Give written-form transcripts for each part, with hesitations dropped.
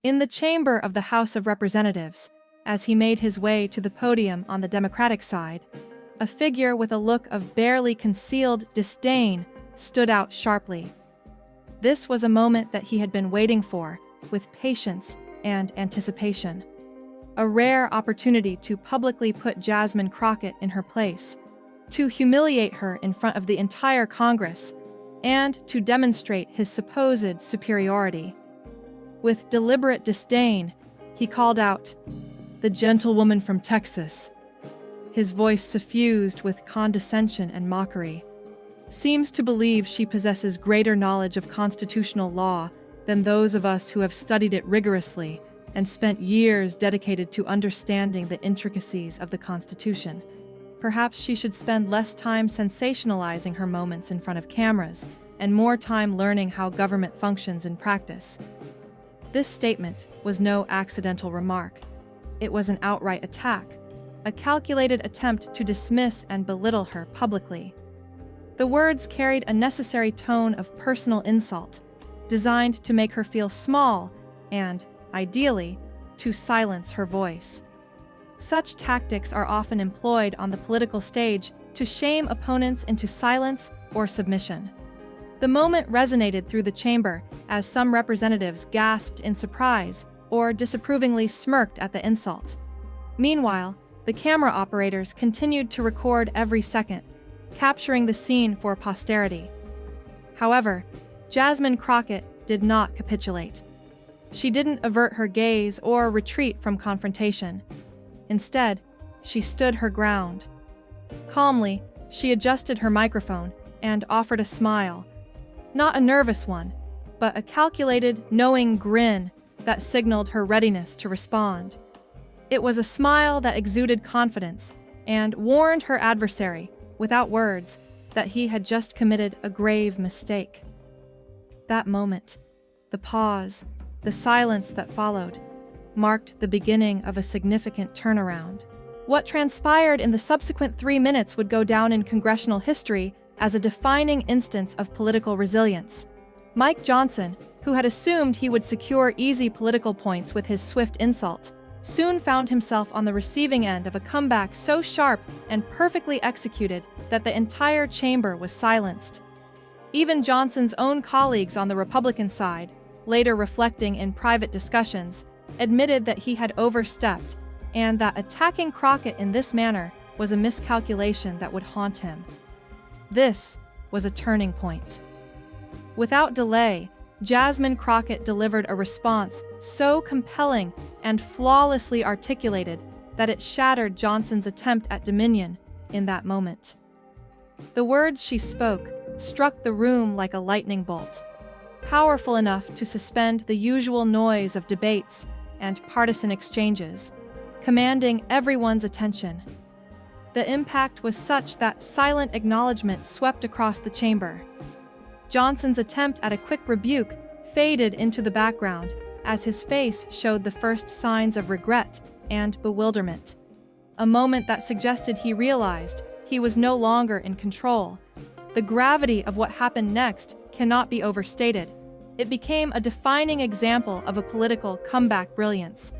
In the chamber of the House of Representatives, as he made his way to the podium on the Democratic side, a figure with a look of barely concealed disdain stood out sharply. This was a moment that he had been waiting for, with patience and anticipation. A rare opportunity to publicly put Jasmine Crockett in her place, to humiliate her in front of the entire Congress, and to demonstrate his supposed superiority. With deliberate disdain, he called out, "The gentlewoman from Texas." His voice suffused with condescension and mockery. "Seems to believe she possesses greater knowledge of constitutional law than those of us who have studied it rigorously and spent years dedicated to understanding the intricacies of the Constitution. Perhaps she should spend less time sensationalizing her moments in front of cameras and more time learning how government functions in practice." This statement was no accidental remark. It was an outright attack, a calculated attempt to dismiss and belittle her publicly. The words carried a necessary tone of personal insult, designed to make her feel small and, ideally, to silence her voice. Such tactics are often employed on the political stage to shame opponents into silence or submission. The moment resonated through the chamber as some representatives gasped in surprise or disapprovingly smirked at the insult. Meanwhile, the camera operators continued to record every second, capturing the scene for posterity. However, Jasmine Crockett did not capitulate. She didn't avert her gaze or retreat from confrontation. Instead, she stood her ground. Calmly, she adjusted her microphone and offered a smile. Not a nervous one, but a calculated, knowing grin that signaled her readiness to respond. It was a smile that exuded confidence and warned her adversary, without words, that he had just committed a grave mistake. That moment, the pause, the silence that followed, marked the beginning of a significant turnaround. What transpired in the subsequent 3 minutes would go down in congressional history as a defining instance of political resilience. Mike Johnson, who had assumed he would secure easy political points with his swift insult, soon found himself on the receiving end of a comeback so sharp and perfectly executed that the entire chamber was silenced. Even Johnson's own colleagues on the Republican side, later reflecting in private discussions, admitted that he had overstepped and that attacking Crockett in this manner was a miscalculation that would haunt him. This was a turning point. Without delay, Jasmine Crockett delivered a response so compelling and flawlessly articulated that it shattered Johnson's attempt at dominion in that moment. The words she spoke struck the room like a lightning bolt, powerful enough to suspend the usual noise of debates and partisan exchanges, commanding everyone's attention. The impact was such that silent acknowledgement swept across the chamber. Johnson's attempt at a quick rebuke faded into the background as his face showed the first signs of regret and bewilderment, a moment that suggested he realized he was no longer in control. The gravity of what happened next cannot be overstated. It became a defining example of a political comeback brilliance.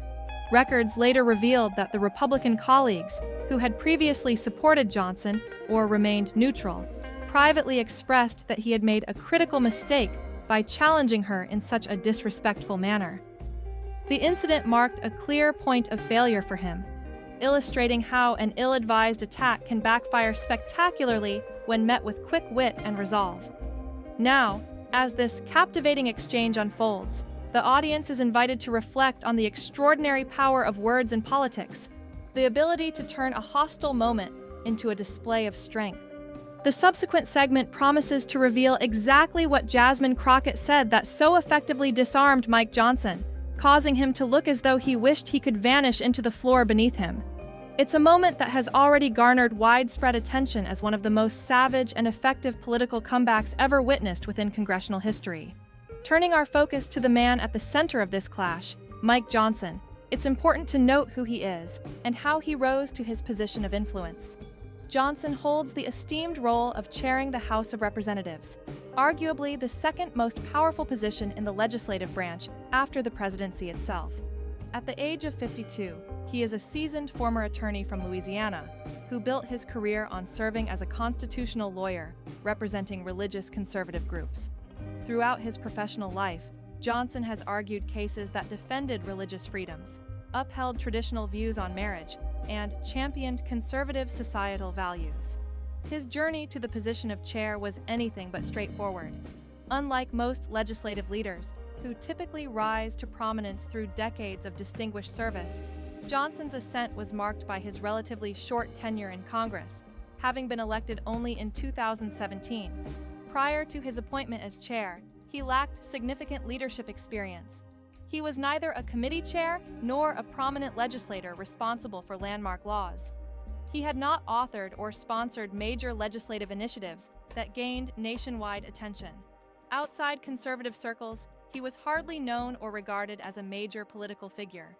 Records later revealed that the Republican colleagues, who had previously supported Johnson or remained neutral, privately expressed that he had made a critical mistake by challenging her in such a disrespectful manner. The incident marked a clear point of failure for him, illustrating how an ill-advised attack can backfire spectacularly when met with quick wit and resolve. Now, as this captivating exchange unfolds, the audience is invited to reflect on the extraordinary power of words in politics, the ability to turn a hostile moment into a display of strength. The subsequent segment promises to reveal exactly what Jasmine Crockett said that so effectively disarmed Mike Johnson, causing him to look as though he wished he could vanish into the floor beneath him. It's a moment that has already garnered widespread attention as one of the most savage and effective political comebacks ever witnessed within congressional history. Turning our focus to the man at the center of this clash, Mike Johnson, it's important to note who he is and how he rose to his position of influence. Johnson holds the esteemed role of chairing the House of Representatives, arguably the second most powerful position in the legislative branch after the presidency itself. At the age of 52, he is a seasoned former attorney from Louisiana who built his career on serving as a constitutional lawyer representing religious conservative groups. Throughout his professional life, Johnson has argued cases that defended religious freedoms, upheld traditional views on marriage, and championed conservative societal values. His journey to the position of chair was anything but straightforward. Unlike most legislative leaders, who typically rise to prominence through decades of distinguished service, Johnson's ascent was marked by his relatively short tenure in Congress, having been elected only in 2017. Prior to his appointment as chair, he lacked significant leadership experience. He was neither a committee chair nor a prominent legislator responsible for landmark laws. He had not authored or sponsored major legislative initiatives that gained nationwide attention. Outside conservative circles, he was hardly known or regarded as a major political figure.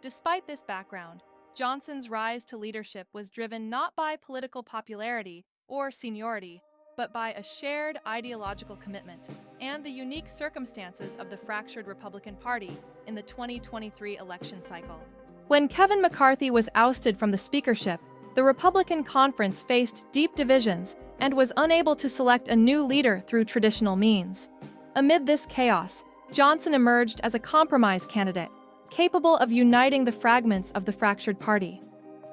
Despite this background, Johnson's rise to leadership was driven not by political popularity or seniority, but by a shared ideological commitment and the unique circumstances of the fractured Republican Party in the 2023 election cycle. When Kevin McCarthy was ousted from the speakership, the Republican conference faced deep divisions and was unable to select a new leader through traditional means. Amid this chaos, Johnson emerged as a compromise candidate, capable of uniting the fragments of the fractured party.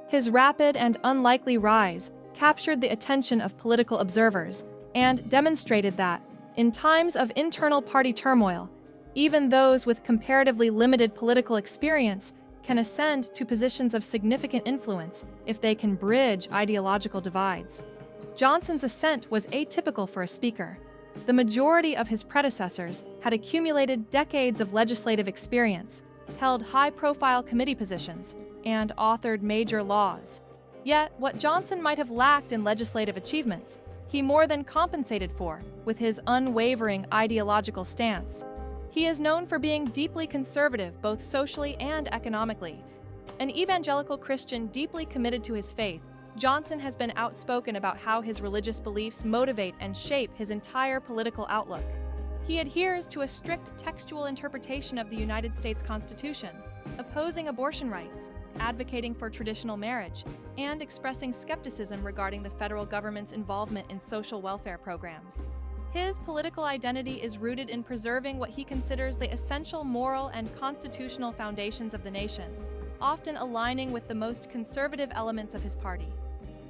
His rapid and unlikely rise captured the attention of political observers and demonstrated that, in times of internal party turmoil, even those with comparatively limited political experience can ascend to positions of significant influence if they can bridge ideological divides. Johnson's ascent was atypical for a speaker. The majority of his predecessors had accumulated decades of legislative experience, held high-profile committee positions, and authored major laws. Yet, what Johnson might have lacked in legislative achievements, he more than compensated for with his unwavering ideological stance. He is known for being deeply conservative both socially and economically. An evangelical Christian deeply committed to his faith, Johnson has been outspoken about how his religious beliefs motivate and shape his entire political outlook. He adheres to a strict textual interpretation of the United States Constitution, opposing abortion rights, advocating for traditional marriage, and expressing skepticism regarding the federal government's involvement in social welfare programs. His political identity is rooted in preserving what he considers the essential moral and constitutional foundations of the nation, often aligning with the most conservative elements of his party.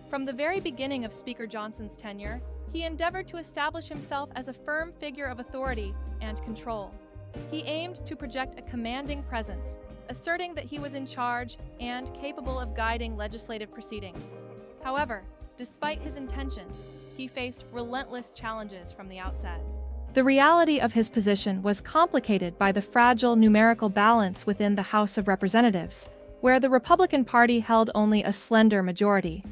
From the very beginning of Speaker Johnson's tenure, he endeavored to establish himself as a firm figure of authority and control. He aimed to project a commanding presence, asserting that he was in charge and capable of guiding legislative proceedings. However, despite his intentions, he faced relentless challenges from the outset. The reality of his position was complicated by the fragile numerical balance within the House of Representatives, where the Republican Party held only a slender majority.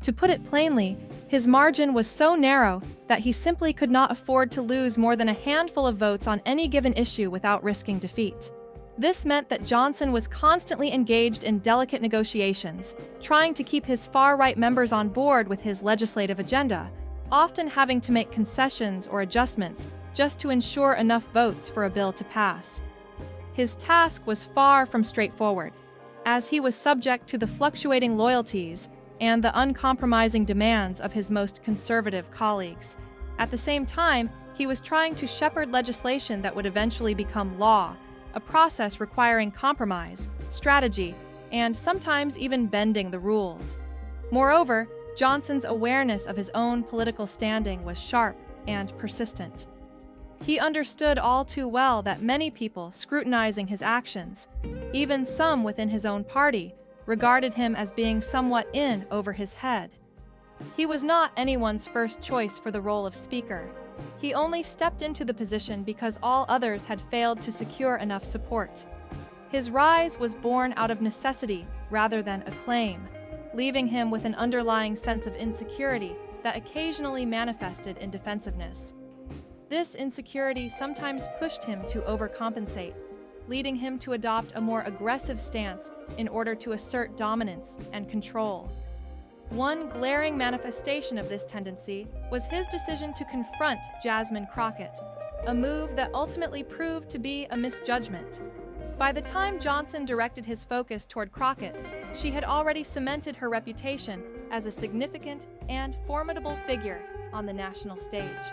To put it plainly, his margin was so narrow that he simply could not afford to lose more than a handful of votes on any given issue without risking defeat. This meant that Johnson was constantly engaged in delicate negotiations, trying to keep his far-right members on board with his legislative agenda, often having to make concessions or adjustments just to ensure enough votes for a bill to pass. His task was far from straightforward, as he was subject to the fluctuating loyalties and the uncompromising demands of his most conservative colleagues. At the same time, he was trying to shepherd legislation that would eventually become law, a process requiring compromise, strategy, and sometimes even bending the rules. Moreover, Johnson's awareness of his own political standing was sharp and persistent. He understood all too well that many people scrutinizing his actions, even some within his own party, regarded him as being somewhat in over his head. He was not anyone's first choice for the role of Speaker. He only stepped into the position because all others had failed to secure enough support. His rise was born out of necessity rather than acclaim, leaving him with an underlying sense of insecurity that occasionally manifested in defensiveness. This insecurity sometimes pushed him to overcompensate, leading him to adopt a more aggressive stance in order to assert dominance and control. One glaring manifestation of this tendency was his decision to confront Jasmine Crockett, a move that ultimately proved to be a misjudgment. By the time Johnson directed his focus toward Crockett, she had already cemented her reputation as a significant and formidable figure on the national stage.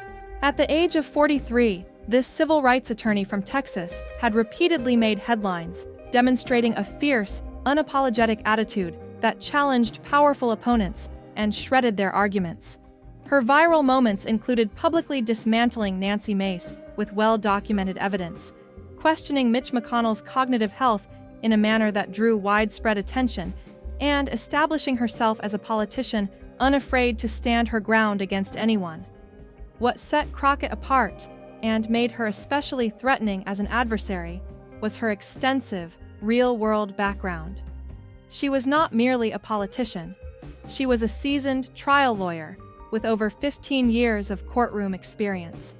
At the age of 43, this civil rights attorney from Texas had repeatedly made headlines, demonstrating a fierce, unapologetic attitude that challenged powerful opponents and shredded their arguments. Her viral moments included publicly dismantling Nancy Mace with well-documented evidence, questioning Mitch McConnell's cognitive health in a manner that drew widespread attention, and establishing herself as a politician unafraid to stand her ground against anyone. What set Crockett apart and made her especially threatening as an adversary was her extensive, real-world background. She was not merely a politician. She was a seasoned trial lawyer with over 15 years of courtroom experience.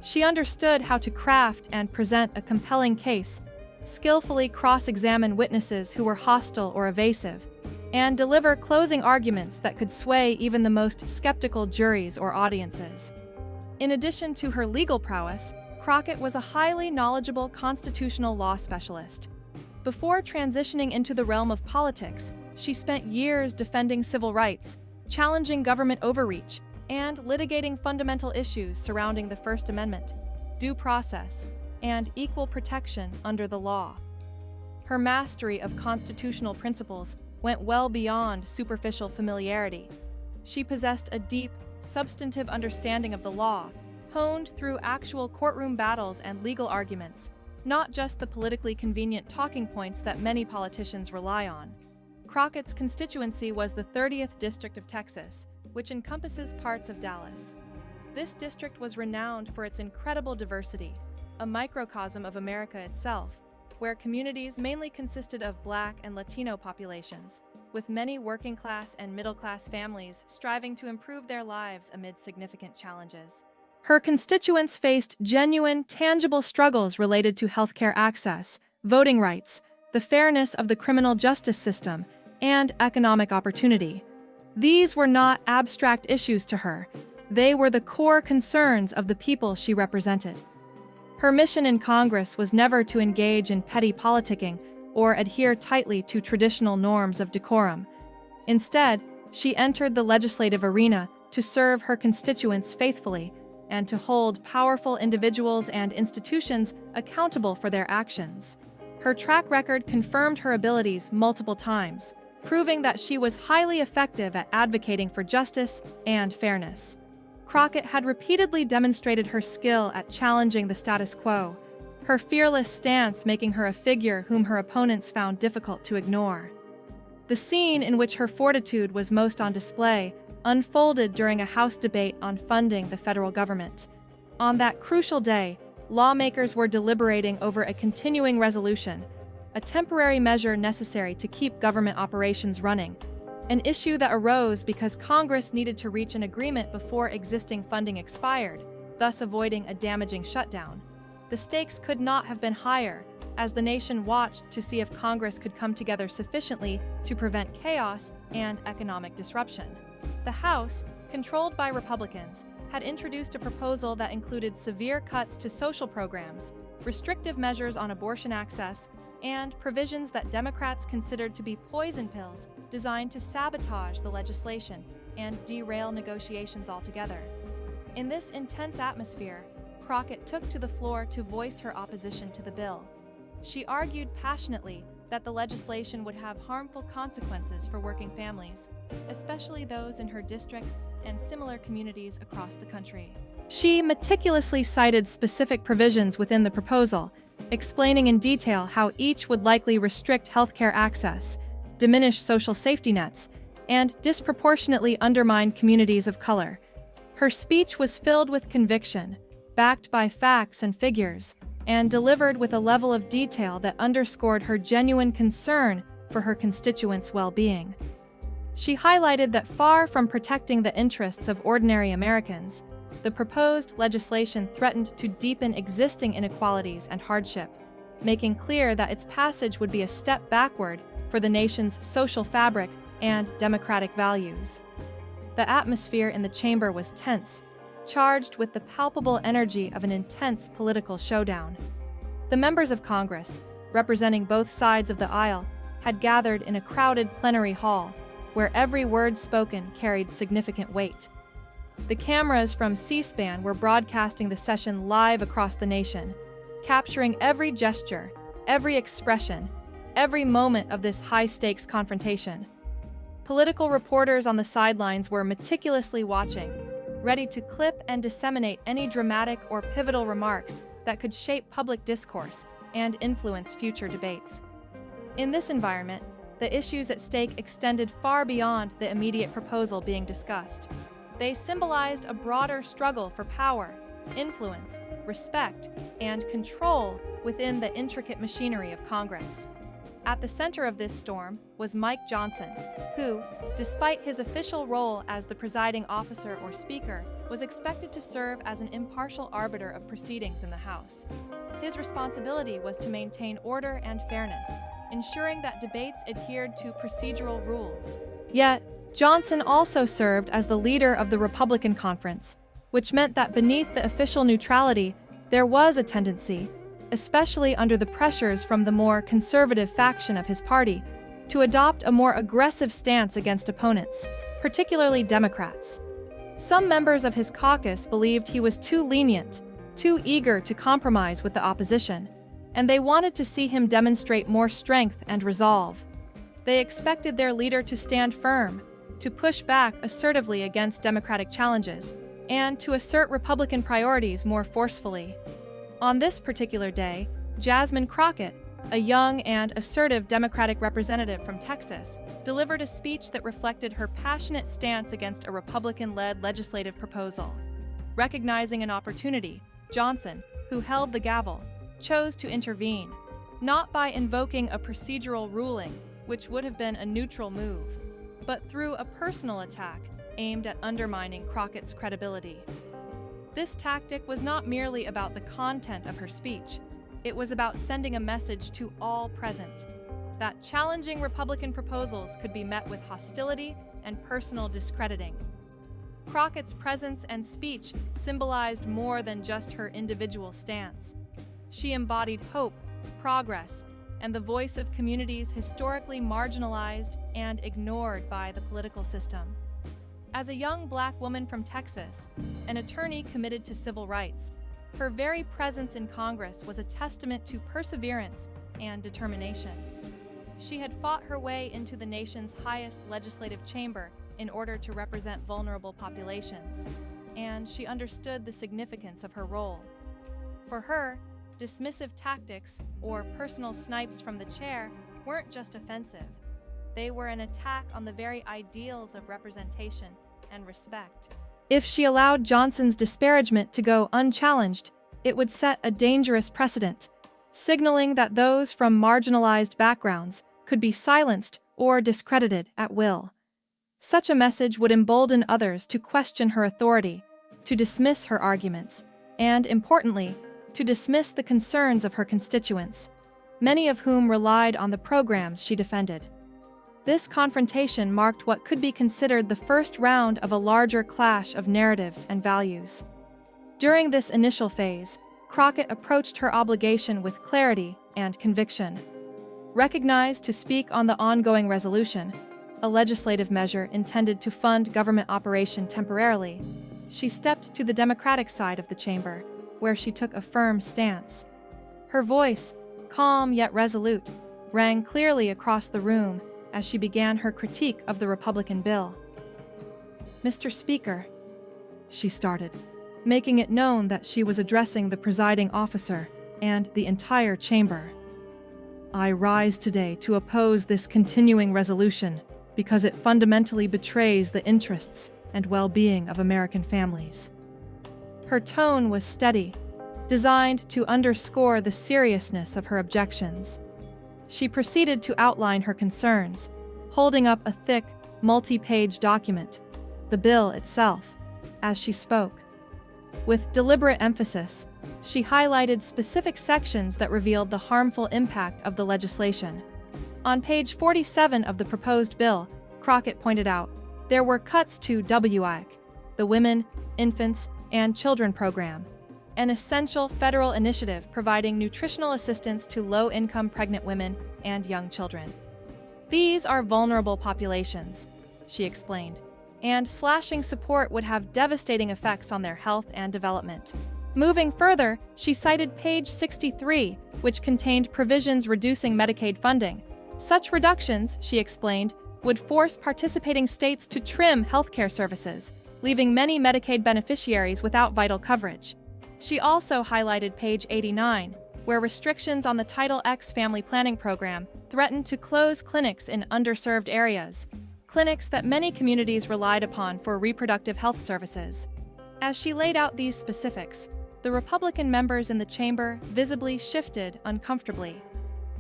She understood how to craft and present a compelling case, skillfully cross-examine witnesses who were hostile or evasive, and deliver closing arguments that could sway even the most skeptical juries or audiences. In addition to her legal prowess, Crockett was a highly knowledgeable constitutional law specialist. Before transitioning into the realm of politics, she spent years defending civil rights, challenging government overreach, and litigating fundamental issues surrounding the First Amendment, due process, and equal protection under the law. Her mastery of constitutional principles went well beyond superficial familiarity. She possessed a deep, substantive understanding of the law, honed through actual courtroom battles and legal arguments, not just the politically convenient talking points that many politicians rely on. Crockett's constituency was the 30th District of Texas, which encompasses parts of Dallas. This district was renowned for its incredible diversity, a microcosm of America itself, where communities mainly consisted of Black and Latino populations, with many working-class and middle-class families striving to improve their lives amid significant challenges. Her constituents faced genuine, tangible struggles related to healthcare access, voting rights, the fairness of the criminal justice system, and economic opportunity. These were not abstract issues to her. They were the core concerns of the people she represented. Her mission in Congress was never to engage in petty politicking or adhere tightly to traditional norms of decorum. Instead, she entered the legislative arena to serve her constituents faithfully and to hold powerful individuals and institutions accountable for their actions. Her track record confirmed her abilities multiple times, proving that she was highly effective at advocating for justice and fairness. Crockett had repeatedly demonstrated her skill at challenging the status quo, her fearless stance making her a figure whom her opponents found difficult to ignore. The scene in which her fortitude was most on display unfolded during a House debate on funding the federal government. On that crucial day, lawmakers were deliberating over a continuing resolution, a temporary measure necessary to keep government operations running, an issue that arose because Congress needed to reach an agreement before existing funding expired, thus avoiding a damaging shutdown. The stakes could not have been higher, as the nation watched to see if Congress could come together sufficiently to prevent chaos and economic disruption. The House, controlled by Republicans, had introduced a proposal that included severe cuts to social programs, restrictive measures on abortion access, and provisions that Democrats considered to be poison pills designed to sabotage the legislation and derail negotiations altogether. In this intense atmosphere, Crockett took to the floor to voice her opposition to the bill. She argued passionately that the legislation would have harmful consequences for working families, especially those in her district and similar communities across the country. She meticulously cited specific provisions within the proposal, explaining in detail how each would likely restrict healthcare access, diminish social safety nets, and disproportionately undermine communities of color. Her speech was filled with conviction, backed by facts and figures, and delivered with a level of detail that underscored her genuine concern for her constituents' well-being. She highlighted that far from protecting the interests of ordinary Americans, the proposed legislation threatened to deepen existing inequalities and hardship, making clear that its passage would be a step backward for the nation's social fabric and democratic values. The atmosphere in the chamber was tense, charged with the palpable energy of an intense political showdown. The members of Congress, representing both sides of the aisle, had gathered in a crowded plenary hall where every word spoken carried significant weight. The cameras from C-SPAN were broadcasting the session live across the nation, capturing every gesture, every expression, every moment of this high-stakes confrontation. Political reporters on the sidelines were meticulously watching, ready to clip and disseminate any dramatic or pivotal remarks that could shape public discourse and influence future debates. In this environment, the issues at stake extended far beyond the immediate proposal being discussed. They symbolized a broader struggle for power, influence, respect, and control within the intricate machinery of Congress. At the center of this storm was Mike Johnson, who, despite his official role as the presiding officer or speaker, was expected to serve as an impartial arbiter of proceedings in the House. His responsibility was to maintain order and fairness, ensuring that debates adhered to procedural rules. Yet, Johnson also served as the leader of the Republican conference, which meant that beneath the official neutrality, there was a tendency, especially under the pressures from the more conservative faction of his party, to adopt a more aggressive stance against opponents, particularly Democrats. Some members of his caucus believed he was too lenient, too eager to compromise with the opposition, and they wanted to see him demonstrate more strength and resolve. They expected their leader to stand firm, to push back assertively against Democratic challenges, and to assert Republican priorities more forcefully. On this particular day, Jasmine Crockett, a young and assertive Democratic representative from Texas, delivered a speech that reflected her passionate stance against a Republican-led legislative proposal. Recognizing an opportunity, Johnson, who held the gavel, chose to intervene, not by invoking a procedural ruling, which would have been a neutral move, but through a personal attack aimed at undermining Crockett's credibility. This tactic was not merely about the content of her speech. It was about sending a message to all present that challenging Republican proposals could be met with hostility and personal discrediting. Crockett's presence and speech symbolized more than just her individual stance. She embodied hope, progress, and the voice of communities historically marginalized and ignored by the political system. As a young Black woman from Texas, an attorney committed to civil rights, her very presence in Congress was a testament to perseverance and determination. She had fought her way into the nation's highest legislative chamber in order to represent vulnerable populations, and she understood the significance of her role. For her, dismissive tactics or personal snipes from the chair weren't just offensive. They were an attack on the very ideals of representation and respect. If she allowed Johnson's disparagement to go unchallenged, it would set a dangerous precedent, signaling that those from marginalized backgrounds could be silenced or discredited at will. Such a message would embolden others to question her authority, to dismiss her arguments, and, importantly, to dismiss the concerns of her constituents, many of whom relied on the programs she defended. This confrontation marked what could be considered the first round of a larger clash of narratives and values. During this initial phase, Crockett approached her obligation with clarity and conviction. Recognized to speak on the ongoing resolution, a legislative measure intended to fund government operation temporarily, she stepped to the Democratic side of the chamber, where she took a firm stance. Her voice, calm yet resolute, rang clearly across the room as she began her critique of the Republican bill. "Mr. Speaker," she started, making it known that she was addressing the presiding officer and the entire chamber. "I rise today to oppose this continuing resolution because it fundamentally betrays the interests and well-being of American families." Her tone was steady, designed to underscore the seriousness of her objections. She proceeded to outline her concerns, holding up a thick, multi-page document, the bill itself, as she spoke. With deliberate emphasis, she highlighted specific sections that revealed the harmful impact of the legislation. On page 47 of the proposed bill, Crockett pointed out, there were cuts to WIC, the Women, Infants, and Children Program, an essential federal initiative providing nutritional assistance to low-income pregnant women and young children. These are vulnerable populations, she explained, and slashing support would have devastating effects on their health and development. Moving further, she cited page 63, which contained provisions reducing Medicaid funding. Such reductions, she explained, would force participating states to trim healthcare services, leaving many Medicaid beneficiaries without vital coverage. She also highlighted page 89, where restrictions on the Title X family planning program threatened to close clinics in underserved areas, clinics that many communities relied upon for reproductive health services. As she laid out these specifics, the Republican members in the chamber visibly shifted uncomfortably.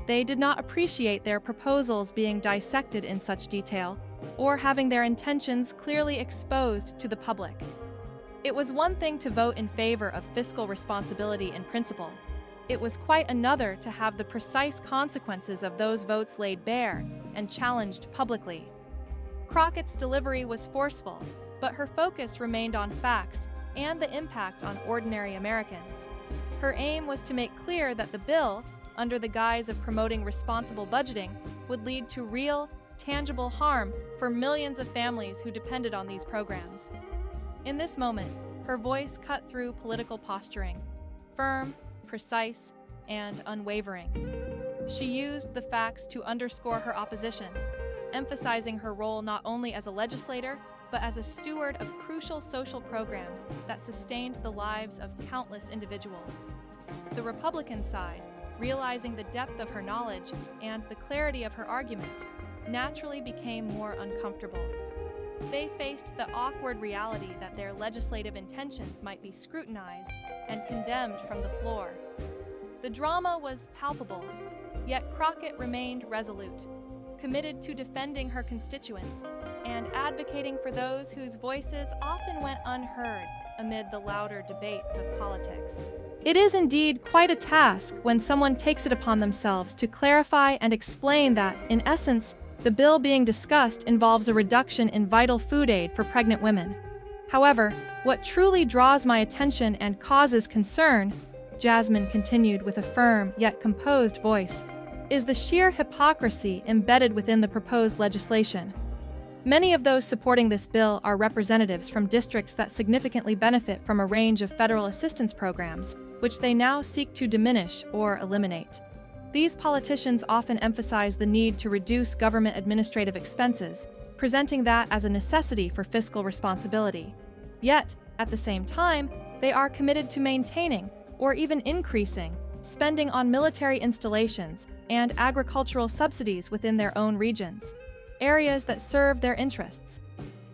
They did not appreciate their proposals being dissected in such detail or having their intentions clearly exposed to the public. It was one thing to vote in favor of fiscal responsibility in principle. It was quite another to have the precise consequences of those votes laid bare and challenged publicly. Crockett's delivery was forceful, but her focus remained on facts and the impact on ordinary Americans. Her aim was to make clear that the bill, under the guise of promoting responsible budgeting, would lead to real, tangible harm for millions of families who depended on these programs. In this moment, her voice cut through political posturing, firm, precise, and unwavering. She used the facts to underscore her opposition, emphasizing her role not only as a legislator, but as a steward of crucial social programs that sustained the lives of countless individuals. The Republican side, realizing the depth of her knowledge and the clarity of her argument, naturally became more uncomfortable. They faced the awkward reality that their legislative intentions might be scrutinized and condemned from the floor. The drama was palpable, yet Crockett remained resolute, committed to defending her constituents and advocating for those whose voices often went unheard amid the louder debates of politics. It is indeed quite a task when someone takes it upon themselves to clarify and explain that, in essence, the bill being discussed involves a reduction in vital food aid for pregnant women. However, what truly draws my attention and causes concern, Jasmine continued with a firm yet composed voice, is the sheer hypocrisy embedded within the proposed legislation. Many of those supporting this bill are representatives from districts that significantly benefit from a range of federal assistance programs, which they now seek to diminish or eliminate. These politicians often emphasize the need to reduce government administrative expenses, presenting that as a necessity for fiscal responsibility. Yet, at the same time, they are committed to maintaining, or even increasing, spending on military installations and agricultural subsidies within their own regions, areas that serve their interests.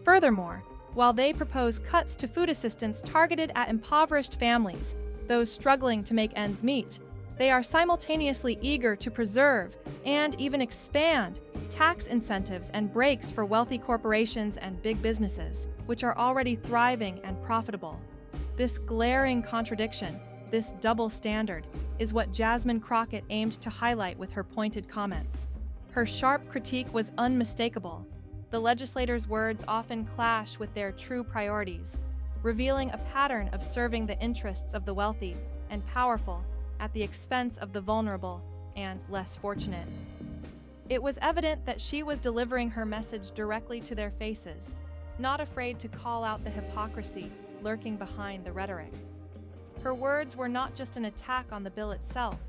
Furthermore, while they propose cuts to food assistance targeted at impoverished families, those struggling to make ends meet, they are simultaneously eager to preserve and even expand tax incentives and breaks for wealthy corporations and big businesses, which are already thriving and profitable. This glaring contradiction, this double standard, is what Jasmine Crockett aimed to highlight with her pointed comments. Her sharp critique was unmistakable. The legislators' words often clash with their true priorities, revealing a pattern of serving the interests of the wealthy and powerful at the expense of the vulnerable and less fortunate. It was evident that she was delivering her message directly to their faces, not afraid to call out the hypocrisy lurking behind the rhetoric. Her words were not just an attack on the bill itself,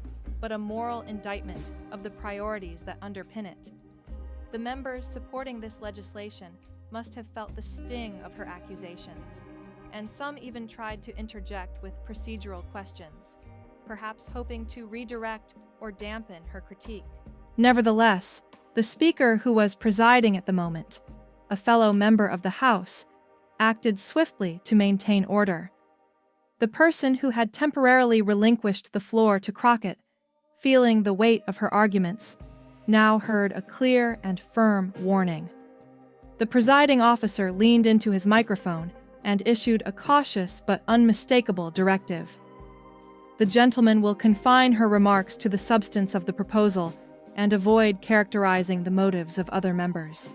but a moral indictment of the priorities that underpin it. The members supporting this legislation must have felt the sting of her accusations, and some even tried to interject with procedural questions, perhaps hoping to redirect or dampen her critique. Nevertheless, the speaker who was presiding at the moment, a fellow member of the House, acted swiftly to maintain order. The person who had temporarily relinquished the floor to Crockett, feeling the weight of her arguments, now heard a clear and firm warning. The presiding officer leaned into his microphone and issued a cautious but unmistakable directive. The gentleman will confine her remarks to the substance of the proposal and avoid characterizing the motives of other members.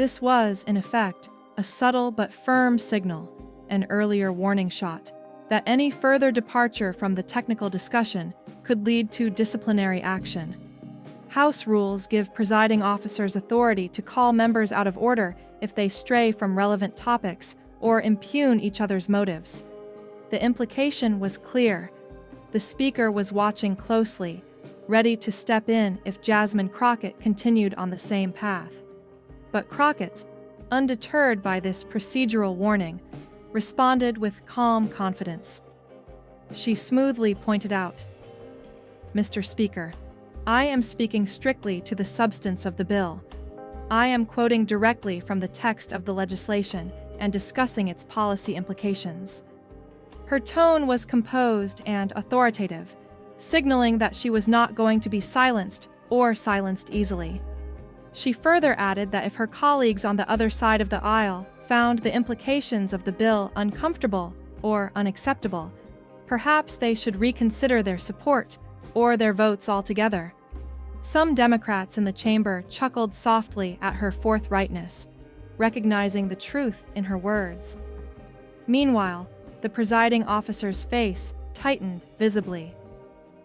This was, in effect, a subtle but firm signal, an earlier warning shot, that any further departure from the technical discussion could lead to disciplinary action. House rules give presiding officers authority to call members out of order if they stray from relevant topics or impugn each other's motives. The implication was clear. The speaker was watching closely, ready to step in if Jasmine Crockett continued on the same path. But Crockett, undeterred by this procedural warning, responded with calm confidence. She smoothly pointed out, "Mr. Speaker, I am speaking strictly to the substance of the bill. I am quoting directly from the text of the legislation and discussing its policy implications." Her tone was composed and authoritative, signaling that she was not going to be silenced or silenced easily. She further added that if her colleagues on the other side of the aisle found the implications of the bill uncomfortable or unacceptable, perhaps they should reconsider their support or their votes altogether. Some Democrats in the chamber chuckled softly at her forthrightness, recognizing the truth in her words. Meanwhile, the presiding officer's face tightened visibly.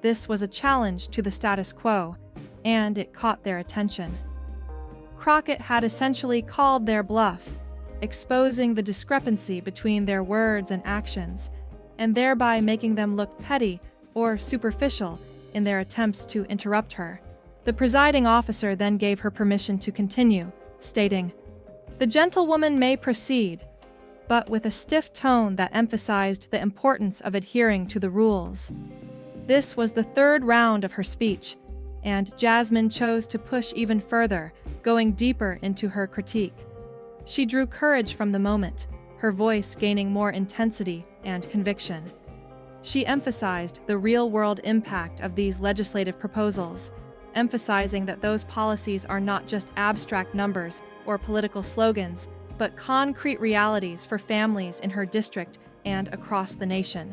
This was a challenge to the status quo, and it caught their attention. Crockett had essentially called their bluff, exposing the discrepancy between their words and actions, and thereby making them look petty or superficial in their attempts to interrupt her. The presiding officer then gave her permission to continue, stating, "The gentlewoman may proceed," but with a stiff tone that emphasized the importance of adhering to the rules. This was the third round of her speech, and Jasmine chose to push even further, going deeper into her critique. She drew courage from the moment, her voice gaining more intensity and conviction. She emphasized the real-world impact of these legislative proposals, emphasizing that those policies are not just abstract numbers or political slogans, but concrete realities for families in her district and across the nation.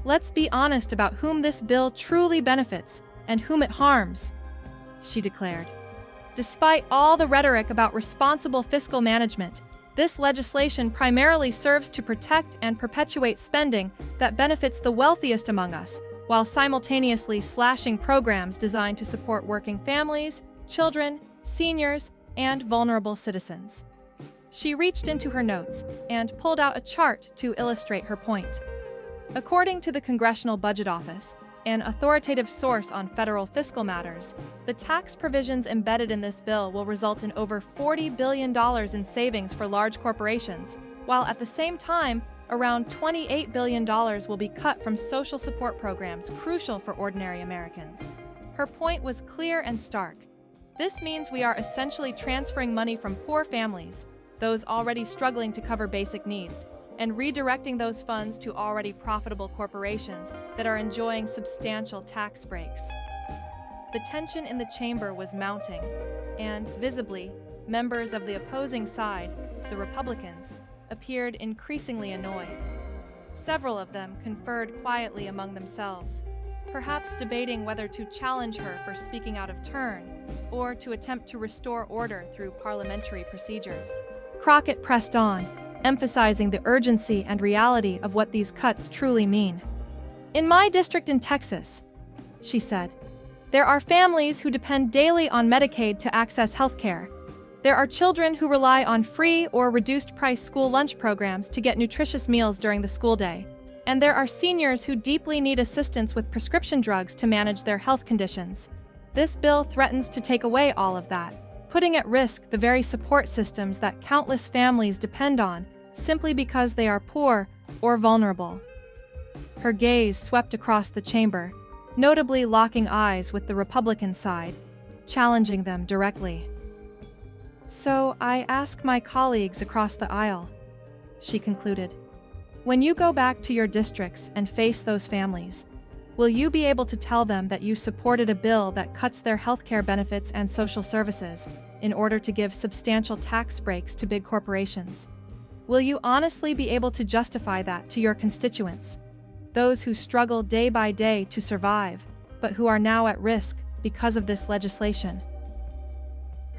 "Let's be honest about whom this bill truly benefits and whom it harms," she declared. "Despite all the rhetoric about responsible fiscal management, this legislation primarily serves to protect and perpetuate spending that benefits the wealthiest among us, while simultaneously slashing programs designed to support working families, children, seniors, and vulnerable citizens." She reached into her notes and pulled out a chart to illustrate her point. According to the Congressional Budget Office, an authoritative source on federal fiscal matters, the tax provisions embedded in this bill will result in over $40 billion in savings for large corporations, while at the same time, around $28 billion will be cut from social support programs crucial for ordinary Americans. Her point was clear and stark. This means we are essentially transferring money from poor families, those already struggling to cover basic needs, and redirecting those funds to already profitable corporations that are enjoying substantial tax breaks. The tension in the chamber was mounting, and, visibly, members of the opposing side, the Republicans, appeared increasingly annoyed. Several of them conferred quietly among themselves, perhaps debating whether to challenge her for speaking out of turn, or to attempt to restore order through parliamentary procedures. Crockett pressed on, emphasizing the urgency and reality of what these cuts truly mean. "In my district in Texas," she said, "there are families who depend daily on Medicaid to access health care. There are children who rely on free or reduced-price school lunch programs to get nutritious meals during the school day. And there are seniors who deeply need assistance with prescription drugs to manage their health conditions. This bill threatens to take away all of that, putting at risk the very support systems that countless families depend on simply because they are poor or vulnerable." Her gaze swept across the chamber, notably locking eyes with the Republican side, challenging them directly. "So I ask my colleagues across the aisle," she concluded, "when you go back to your districts and face those families, will you be able to tell them that you supported a bill that cuts their health care benefits and social services in order to give substantial tax breaks to big corporations? Will you honestly be able to justify that to your constituents, those who struggle day by day to survive, but who are now at risk because of this legislation?"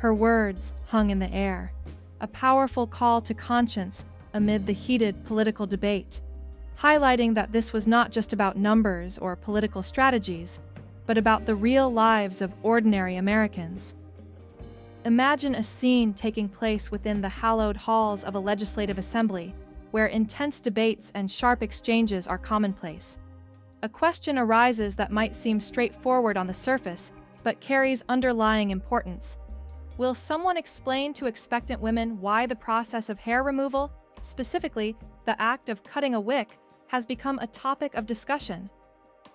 Her words hung in the air, a powerful call to conscience amid the heated political debate, highlighting that this was not just about numbers or political strategies, but about the real lives of ordinary Americans. Imagine a scene taking place within the hallowed halls of a legislative assembly, where intense debates and sharp exchanges are commonplace. A question arises that might seem straightforward on the surface, but carries underlying importance. Will someone explain to expectant women why the process of hair removal, specifically the act of cutting a wick, has become a topic of discussion?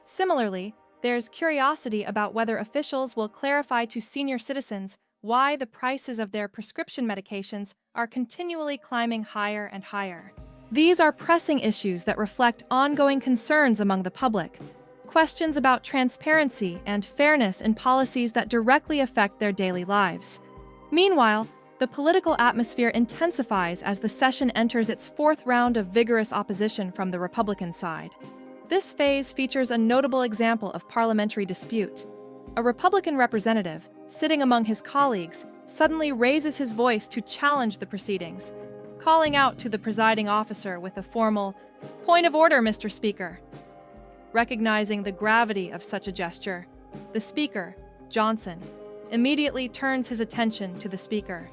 Similarly, there's curiosity about whether officials will clarify to senior citizens why the prices of their prescription medications are continually climbing higher and higher. These are pressing issues that reflect ongoing concerns among the public, questions about transparency and fairness in policies that directly affect their daily lives. Meanwhile, the political atmosphere intensifies as the session enters its fourth round of vigorous opposition from the Republican side. This phase features a notable example of parliamentary dispute. A Republican representative, sitting among his colleagues, suddenly raises his voice to challenge the proceedings, calling out to the presiding officer with a formal, "Point of order, Mr. Speaker." Recognizing the gravity of such a gesture, the Speaker, Johnson, immediately turns his attention to the Speaker.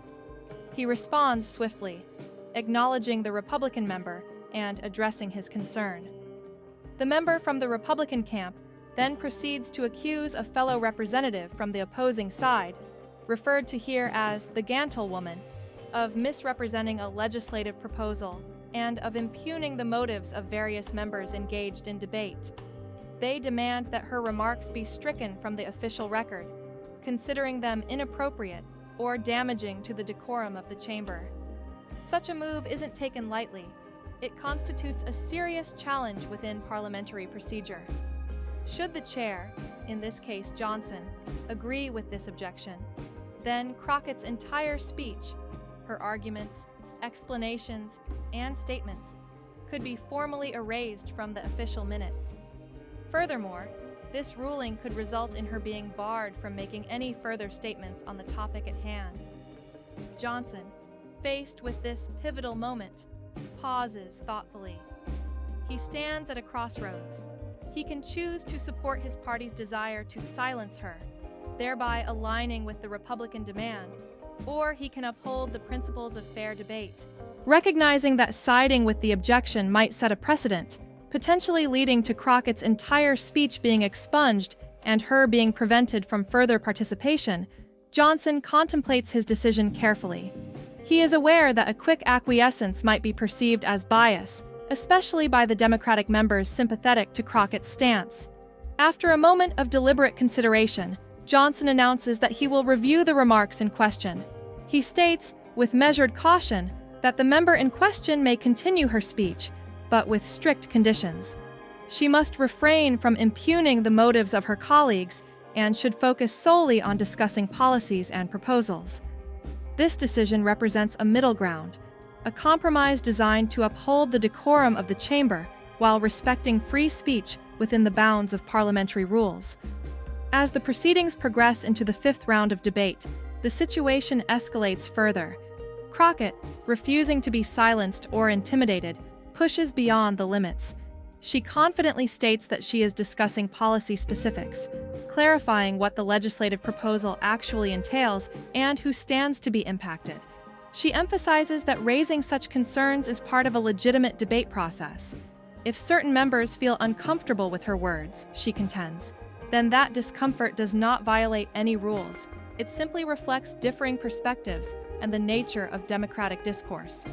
He responds swiftly, acknowledging the Republican member and addressing his concern. The member from the Republican camp then proceeds to accuse a fellow representative from the opposing side, referred to here as the Gantle woman, of misrepresenting a legislative proposal and of impugning the motives of various members engaged in debate. They demand that her remarks be stricken from the official record, considering them inappropriate or damaging to the decorum of the chamber. Such a move isn't taken lightly. It constitutes a serious challenge within parliamentary procedure. Should the chair, in this case Johnson, agree with this objection, then Crockett's entire speech, her arguments, explanations, and statements, could be formally erased from the official minutes. Furthermore, this ruling could result in her being barred from making any further statements on the topic at hand. Johnson, faced with this pivotal moment, pauses thoughtfully. He stands at a crossroads. He can choose to support his party's desire to silence her, thereby aligning with the Republican demand, or he can uphold the principles of fair debate. Recognizing that siding with the objection might set a precedent, potentially leading to Crockett's entire speech being expunged and her being prevented from further participation, Johnson contemplates his decision carefully. He is aware that a quick acquiescence might be perceived as bias, especially by the Democratic members sympathetic to Crockett's stance. After a moment of deliberate consideration, Johnson announces that he will review the remarks in question. He states, with measured caution, that the member in question may continue her speech, but with strict conditions. She must refrain from impugning the motives of her colleagues and should focus solely on discussing policies and proposals. This decision represents a middle ground, a compromise designed to uphold the decorum of the chamber while respecting free speech within the bounds of parliamentary rules. As the proceedings progress into the fifth round of debate, the situation escalates further. Crockett, refusing to be silenced or intimidated, pushes beyond the limits. She confidently states that she is discussing policy specifics, clarifying what the legislative proposal actually entails and who stands to be impacted. She emphasizes that raising such concerns is part of a legitimate debate process. If certain members feel uncomfortable with her words, she contends, then that discomfort does not violate any rules. It simply reflects differing perspectives and the nature of democratic discourse.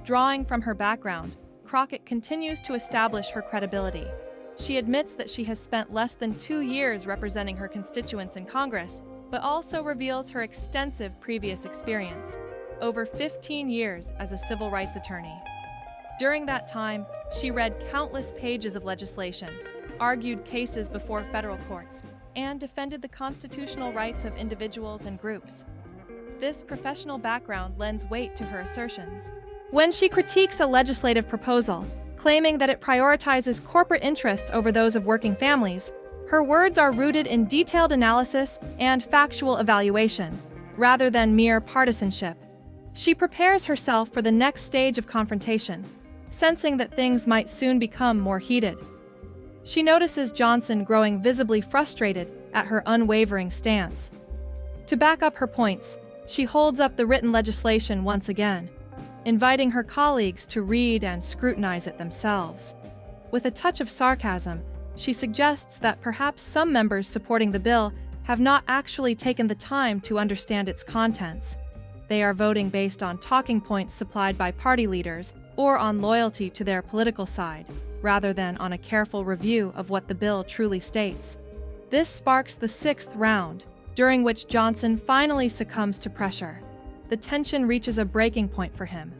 Drawing from her background, Crockett continues to establish her credibility. She admits that she has spent less than 2 years representing her constituents in Congress, but also reveals her extensive previous experience, over 15 years as a civil rights attorney. During that time, she read countless pages of legislation, argued cases before federal courts, and defended the constitutional rights of individuals and groups. This professional background lends weight to her assertions. When she critiques a legislative proposal, claiming that it prioritizes corporate interests over those of working families, her words are rooted in detailed analysis and factual evaluation. rather than mere partisanship. She prepares herself for the next stage of confrontation, sensing that things might soon become more heated. She notices Johnson growing visibly frustrated at her unwavering stance. To back up her points, she holds up the written legislation once again, inviting her colleagues to read and scrutinize it themselves. With a touch of sarcasm, she suggests that perhaps some members supporting the bill have not actually taken the time to understand its contents. They are voting based on talking points supplied by party leaders or on loyalty to their political side, rather than on a careful review of what the bill truly states. This sparks the sixth round, during which Johnson finally succumbs to pressure. The tension reaches a breaking point for him.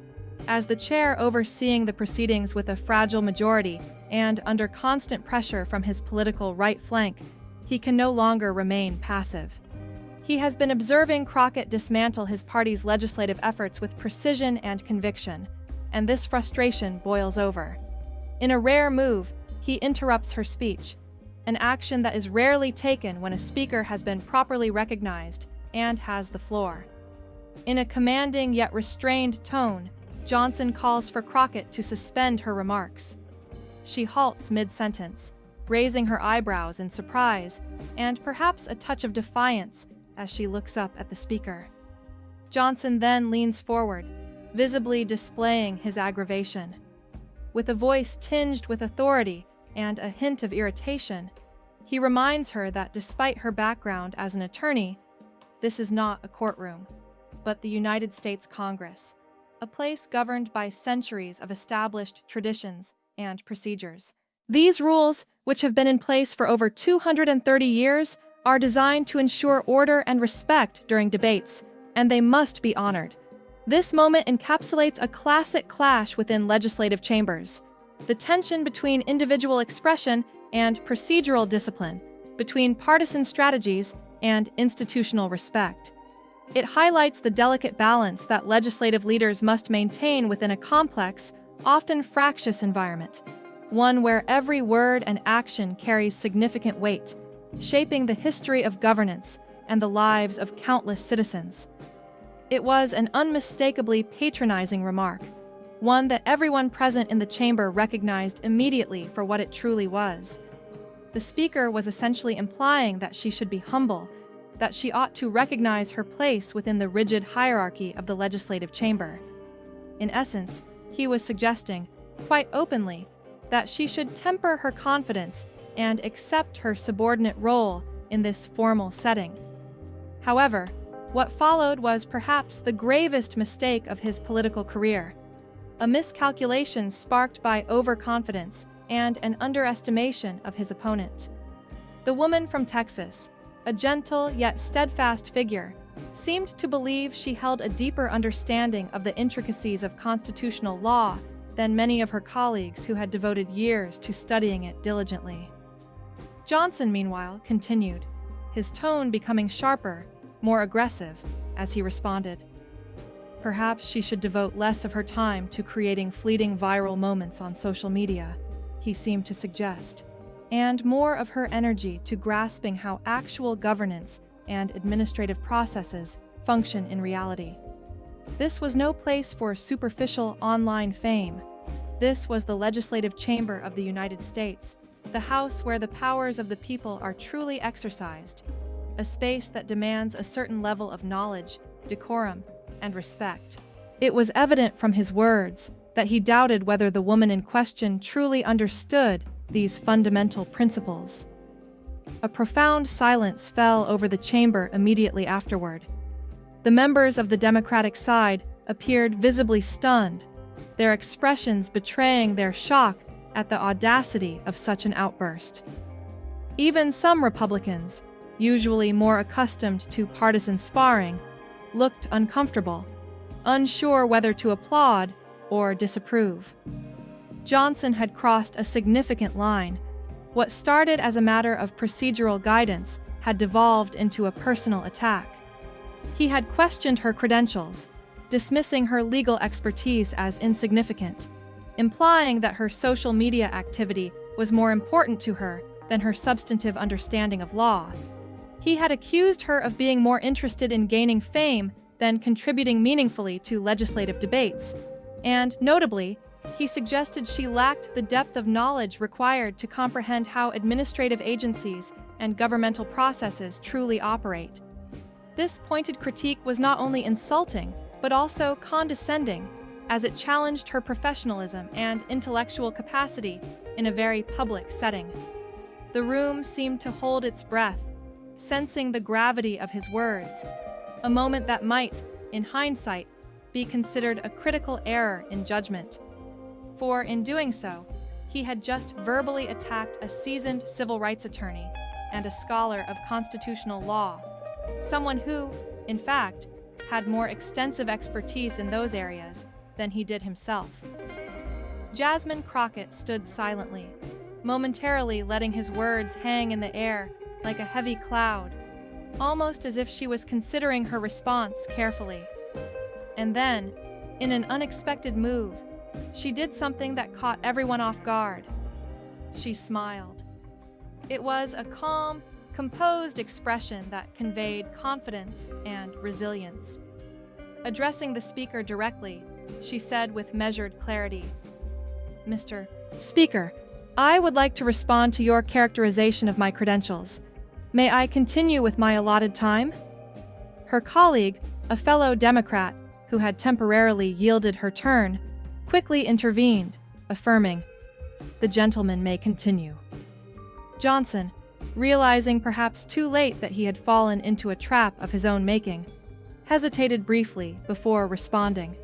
As the chair overseeing the proceedings with a fragile majority and under constant pressure from his political right flank, he can no longer remain passive. He has been observing Crockett dismantle his party's legislative efforts with precision and conviction, and this frustration boils over. In a rare move, he interrupts her speech, an action that is rarely taken when a speaker has been properly recognized and has the floor. In a commanding yet restrained tone, Johnson calls for Crockett to suspend her remarks. She halts mid-sentence, raising her eyebrows in surprise and perhaps a touch of defiance as she looks up at the speaker. Johnson then leans forward, visibly displaying his aggravation. With a voice tinged with authority and a hint of irritation, he reminds her that despite her background as an attorney, this is not a courtroom, but the United States Congress, a place governed by centuries of established traditions and procedures. These rules, which have been in place for over 230 years, are designed to ensure order and respect during debates, and they must be honored. This moment encapsulates a classic clash within legislative chambers, the tension between individual expression and procedural discipline, between partisan strategies and institutional respect. It highlights the delicate balance that legislative leaders must maintain within a complex, often fractious environment, one where every word and action carries significant weight, shaping the history of governance and the lives of countless citizens. It was an unmistakably patronizing remark, one that everyone present in the chamber recognized immediately for what it truly was. The speaker was essentially implying that she should be humble, that she ought to recognize her place within the rigid hierarchy of the legislative chamber. In essence, he was suggesting, quite openly, that she should temper her confidence and accept her subordinate role in this formal setting. However, what followed was perhaps the gravest mistake of his political career, a miscalculation sparked by overconfidence and an underestimation of his opponent. The woman from Texas, a gentle yet steadfast figure, seemed to believe she held a deeper understanding of the intricacies of constitutional law than many of her colleagues who had devoted years to studying it diligently. Johnson, meanwhile, continued, his tone becoming sharper, more aggressive, as he responded. Perhaps she should devote less of her time to creating fleeting viral moments on social media, he seemed to suggest, and more of her energy to grasping how actual governance and administrative processes function in reality. This was no place for superficial online fame. This was the legislative chamber of the United States, the house where the powers of the people are truly exercised, a space that demands a certain level of knowledge, decorum, and respect. It was evident from his words that he doubted whether the woman in question truly understood these fundamental principles. A profound silence fell over the chamber immediately afterward. The members of the Democratic side appeared visibly stunned, their expressions betraying their shock at the audacity of such an outburst. Even some Republicans, usually more accustomed to partisan sparring, looked uncomfortable, unsure whether to applaud or disapprove. Johnson had crossed a significant line. What started as a matter of procedural guidance had devolved into a personal attack. He had questioned her credentials, dismissing her legal expertise as insignificant, implying that her social media activity was more important to her than her substantive understanding of law. He had accused her of being more interested in gaining fame than contributing meaningfully to legislative debates, and, notably, he suggested she lacked the depth of knowledge required to comprehend how administrative agencies and governmental processes truly operate. This pointed critique was not only insulting, but also condescending, as it challenged her professionalism and intellectual capacity in a very public setting. The room seemed to hold its breath, sensing the gravity of his words, a moment that might, in hindsight, be considered a critical error in judgment. For, in doing so, he had just verbally attacked a seasoned civil rights attorney and a scholar of constitutional law, someone who, in fact, had more extensive expertise in those areas than he did himself. Jasmine Crockett stood silently, momentarily letting his words hang in the air like a heavy cloud, almost as if she was considering her response carefully. And then, in an unexpected move, she did something that caught everyone off guard. She smiled. It was a calm, composed expression that conveyed confidence and resilience. Addressing the speaker directly, she said with measured clarity, "Mr. Speaker, I would like to respond to your characterization of my credentials. May I continue with my allotted time?" Her colleague, a fellow Democrat who had temporarily yielded her turn, quickly intervened, affirming, "The gentleman may continue." Johnson, realizing perhaps too late that he had fallen into a trap of his own making, hesitated briefly before responding.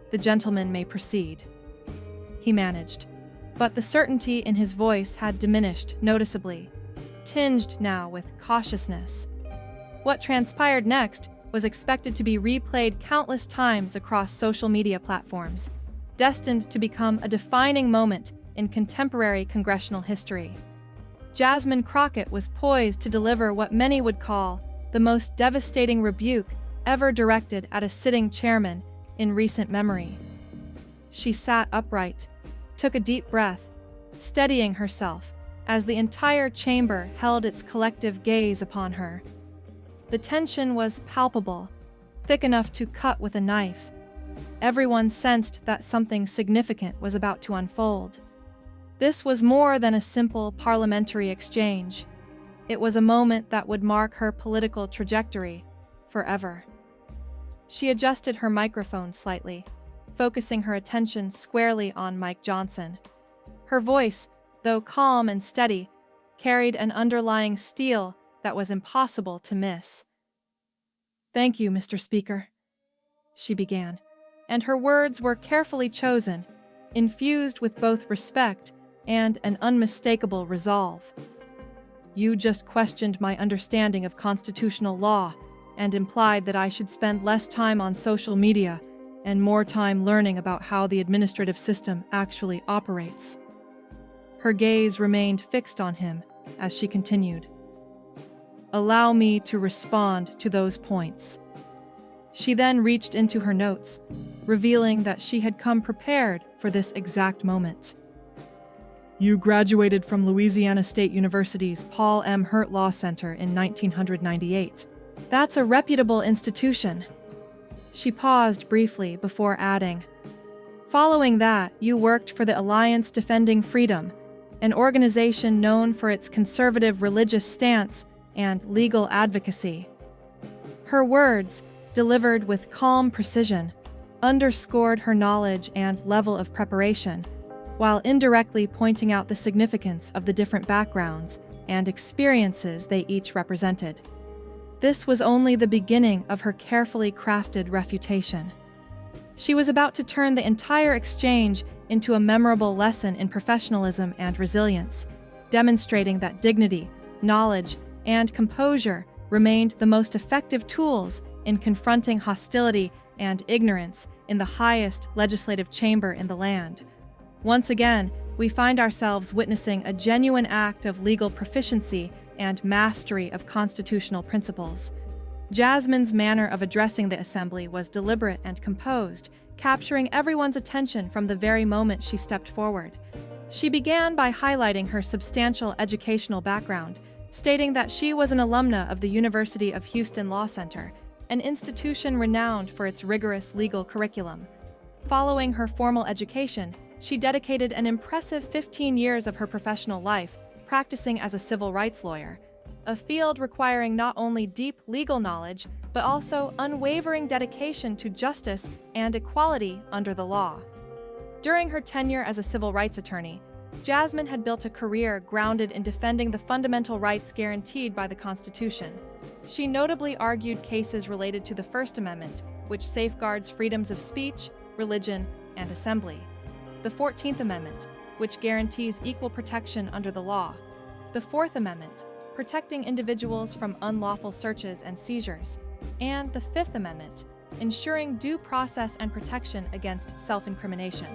"The gentleman may proceed," he managed, but the certainty in his voice had diminished noticeably, tinged now with cautiousness. What transpired next was expected to be replayed countless times across social media platforms, destined to become a defining moment in contemporary congressional history. Jasmine Crockett was poised to deliver what many would call the most devastating rebuke ever directed at a sitting chairman in recent memory. She sat upright, took a deep breath, steadying herself as the entire chamber held its collective gaze upon her. The tension was palpable, thick enough to cut with a knife. Everyone sensed that something significant was about to unfold. This was more than a simple parliamentary exchange. It was a moment that would mark her political trajectory forever. She adjusted her microphone slightly, focusing her attention squarely on Mike Johnson. Her voice, though calm and steady, carried an underlying steel that was impossible to miss. "Thank you, Mr. Speaker," she began, and her words were carefully chosen, infused with both respect and an unmistakable resolve. "You just questioned my understanding of constitutional law and implied that I should spend less time on social media and more time learning about how the administrative system actually operates." Her gaze remained fixed on him as she continued. "Allow me to respond to those points." She then reached into her notes, revealing that she had come prepared for this exact moment. "You graduated from Louisiana State University's Paul M. Hurt Law Center in 1998. That's a reputable institution." She paused briefly before adding, "Following that, you worked for the Alliance Defending Freedom, an organization known for its conservative religious stance and legal advocacy." Her words, delivered with calm precision, underscored her knowledge and level of preparation, while indirectly pointing out the significance of the different backgrounds and experiences they each represented. This was only the beginning of her carefully crafted refutation. She was about to turn the entire exchange into a memorable lesson in professionalism and resilience, demonstrating that dignity, knowledge, and composure remained the most effective tools in confronting hostility and ignorance in the highest legislative chamber in the land. Once again, we find ourselves witnessing a genuine act of legal proficiency and mastery of constitutional principles. Jasmine's manner of addressing the assembly was deliberate and composed, capturing everyone's attention from the very moment she stepped forward. She began by highlighting her substantial educational background, stating that she was an alumna of the University of Houston Law Center, an institution renowned for its rigorous legal curriculum. Following her formal education, she dedicated an impressive 15 years of her professional life practicing as a civil rights lawyer, a field requiring not only deep legal knowledge, but also unwavering dedication to justice and equality under the law. During her tenure as a civil rights attorney, Jasmine had built a career grounded in defending the fundamental rights guaranteed by the Constitution. She notably argued cases related to the First Amendment, which safeguards freedoms of speech, religion, and assembly; the 14th Amendment, which guarantees equal protection under the law; the Fourth Amendment, protecting individuals from unlawful searches and seizures; and the Fifth Amendment, ensuring due process and protection against self-incrimination.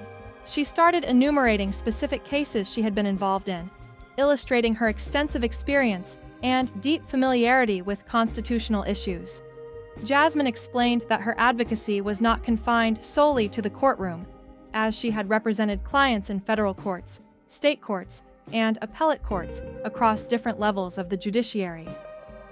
She started enumerating specific cases she had been involved in, illustrating her extensive experience and deep familiarity with constitutional issues. Jasmine explained that her advocacy was not confined solely to the courtroom, as she had represented clients in federal courts, state courts, and appellate courts across different levels of the judiciary.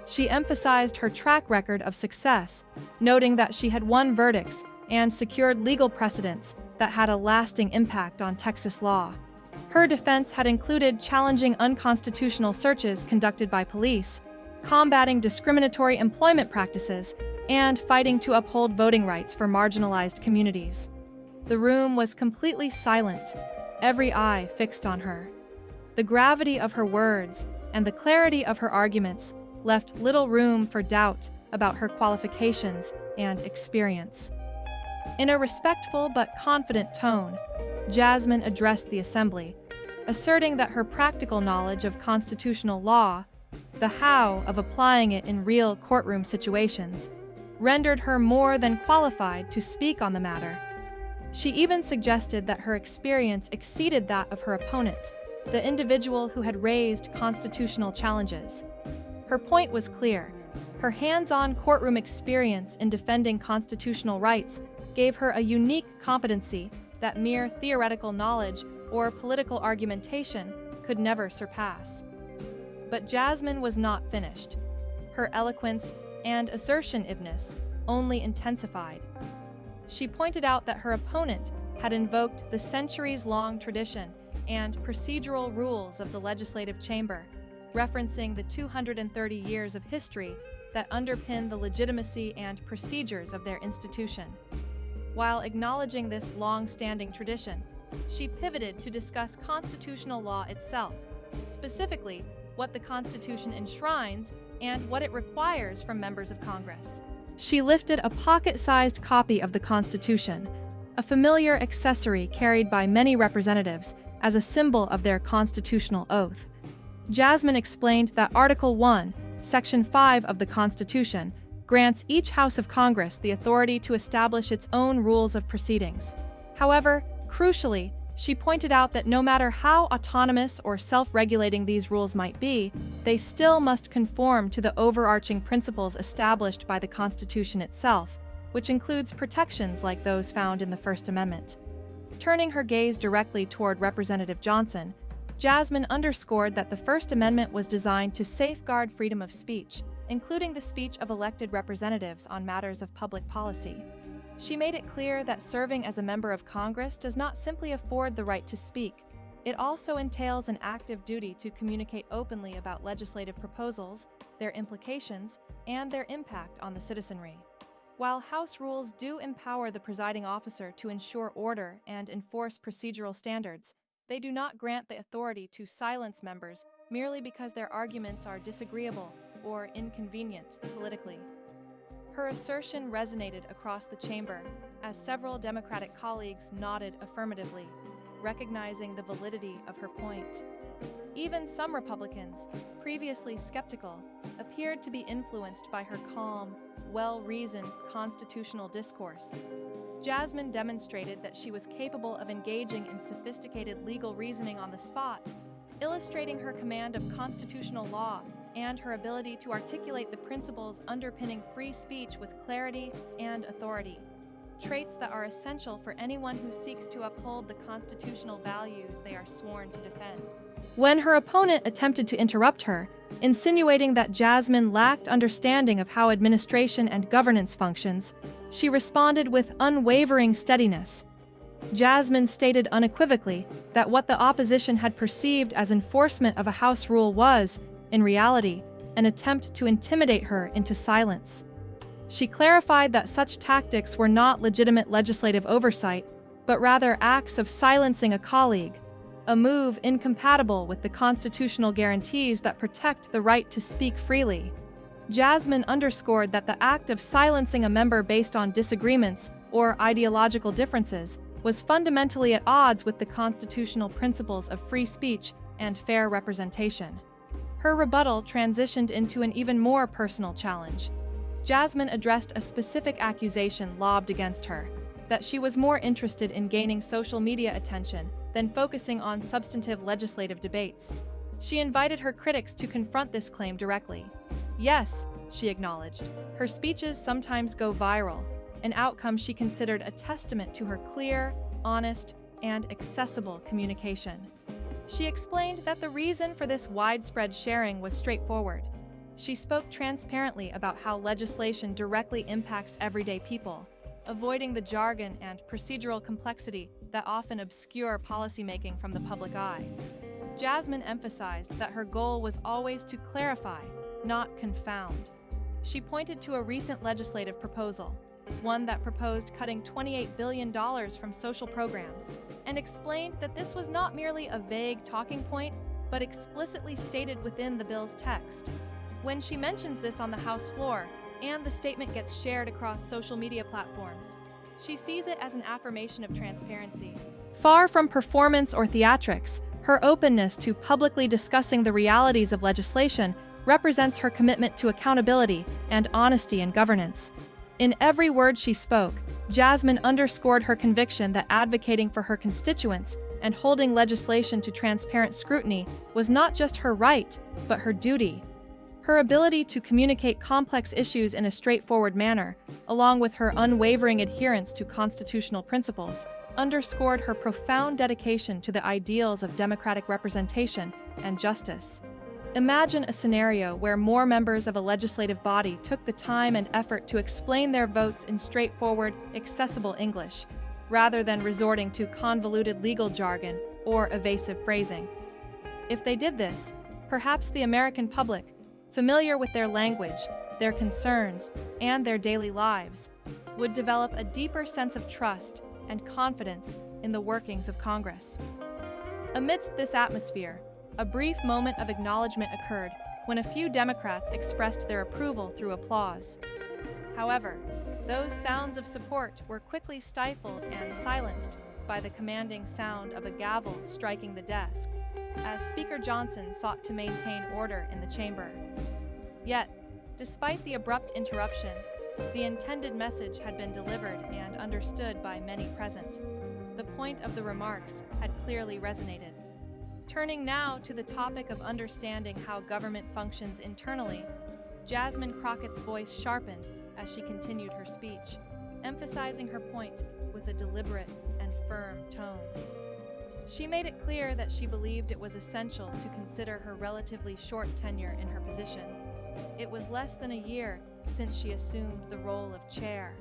She emphasized her track record of success, noting that she had won verdicts and secured legal precedents that had a lasting impact on Texas law. Her defense had included challenging unconstitutional searches conducted by police, combating discriminatory employment practices, and fighting to uphold voting rights for marginalized communities. The room was completely silent, every eye fixed on her. The gravity of her words and the clarity of her arguments left little room for doubt about her qualifications and experience. In a respectful but confident tone, Jasmine addressed the assembly, asserting that her practical knowledge of constitutional law, the how of applying it in real courtroom situations, rendered her more than qualified to speak on the matter. She even suggested that her experience exceeded that of her opponent, the individual who had raised constitutional challenges. Her point was clear. Her hands-on courtroom experience in defending constitutional rights gave her a unique competency that mere theoretical knowledge or political argumentation could never surpass. But Jasmine was not finished. Her eloquence and assertiveness only intensified. She pointed out that her opponent had invoked the centuries-long tradition and procedural rules of the legislative chamber, referencing the 230 years of history that underpin the legitimacy and procedures of their institution. While acknowledging this long-standing tradition, she pivoted to discuss constitutional law itself, specifically what the Constitution enshrines and what it requires from members of Congress. She lifted a pocket-sized copy of the Constitution, a familiar accessory carried by many representatives as a symbol of their constitutional oath. Jasmine explained that Article 1, Section 5 of the Constitution grants each House of Congress the authority to establish its own rules of proceedings. However, crucially, she pointed out that no matter how autonomous or self-regulating these rules might be, they still must conform to the overarching principles established by the Constitution itself, which includes protections like those found in the First Amendment. Turning her gaze directly toward Representative Johnson, Jasmine underscored that the First Amendment was designed to safeguard freedom of speech, including the speech of elected representatives on matters of public policy. She made it clear that serving as a member of Congress does not simply afford the right to speak. It also entails an active duty to communicate openly about legislative proposals, their implications, and their impact on the citizenry. While House rules do empower the presiding officer to ensure order and enforce procedural standards, they do not grant the authority to silence members merely because their arguments are disagreeable or inconvenient politically. Her assertion resonated across the chamber as several Democratic colleagues nodded affirmatively, recognizing the validity of her point. Even some Republicans, previously skeptical, appeared to be influenced by her calm, well-reasoned constitutional discourse. Jasmine demonstrated that she was capable of engaging in sophisticated legal reasoning on the spot, illustrating her command of constitutional law and her ability to articulate the principles underpinning free speech with clarity and authority. traits that are essential for anyone who seeks to uphold the constitutional values they are sworn to defend. When her opponent attempted to interrupt her, insinuating that Jasmine lacked understanding of how administration and governance functions, she responded with unwavering steadiness. Jasmine stated unequivocally that what the opposition had perceived as enforcement of a House rule was, in reality, an attempt to intimidate her into silence. She clarified that such tactics were not legitimate legislative oversight, but rather acts of silencing a colleague, a move incompatible with the constitutional guarantees that protect the right to speak freely. Jasmine underscored that the act of silencing a member based on disagreements or ideological differences was fundamentally at odds with the constitutional principles of free speech and fair representation. Her rebuttal transitioned into an even more personal challenge. Jasmine addressed a specific accusation lobbed against her, that she was more interested in gaining social media attention than focusing on substantive legislative debates. She invited her critics to confront this claim directly. Yes, she acknowledged, her speeches sometimes go viral, an outcome she considered a testament to her clear, honest, and accessible communication. She explained that the reason for this widespread sharing was straightforward. She spoke transparently about how legislation directly impacts everyday people, avoiding the jargon and procedural complexity that often obscure policymaking from the public eye. Jasmine emphasized that her goal was always to clarify, not confound. She pointed to a recent legislative proposal, one that proposed cutting $28 billion from social programs, and explained that this was not merely a vague talking point, but explicitly stated within the bill's text. When she mentions this on the House floor, and the statement gets shared across social media platforms, she sees it as an affirmation of transparency. Far from performance or theatrics, her openness to publicly discussing the realities of legislation represents her commitment to accountability and honesty in governance. In every word she spoke, Jasmine underscored her conviction that advocating for her constituents and holding legislation to transparent scrutiny was not just her right, but her duty. Her ability to communicate complex issues in a straightforward manner, along with her unwavering adherence to constitutional principles, underscored her profound dedication to the ideals of democratic representation and justice. Imagine a scenario where more members of a legislative body took the time and effort to explain their votes in straightforward, accessible English, rather than resorting to convoluted legal jargon or evasive phrasing. If they did this, perhaps the American public, familiar with their language, their concerns, and their daily lives, would develop a deeper sense of trust and confidence in the workings of Congress. Amidst this atmosphere, a brief moment of acknowledgement occurred when a few Democrats expressed their approval through applause. However, those sounds of support were quickly stifled and silenced by the commanding sound of a gavel striking the desk, as Speaker Johnson sought to maintain order in the chamber. Yet, despite the abrupt interruption, the intended message had been delivered and understood by many present. The point of the remarks had clearly resonated. Turning now to the topic of understanding how government functions internally, Jasmine Crockett's voice sharpened as she continued her speech, emphasizing her point with a deliberate and firm tone. She made it clear that she believed it was essential to consider her relatively short tenure in her position. It was less than a year since she assumed the role of chair.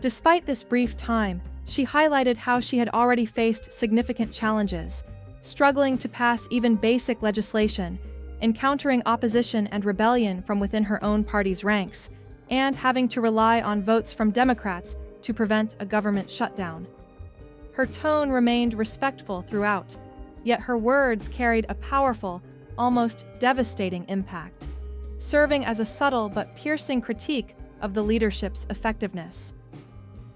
Despite this brief time, she highlighted how she had already faced significant challenges, struggling to pass even basic legislation, encountering opposition and rebellion from within her own party's ranks, and having to rely on votes from Democrats to prevent a government shutdown. Her tone remained respectful throughout, yet her words carried a powerful, almost devastating impact, serving as a subtle but piercing critique of the leadership's effectiveness.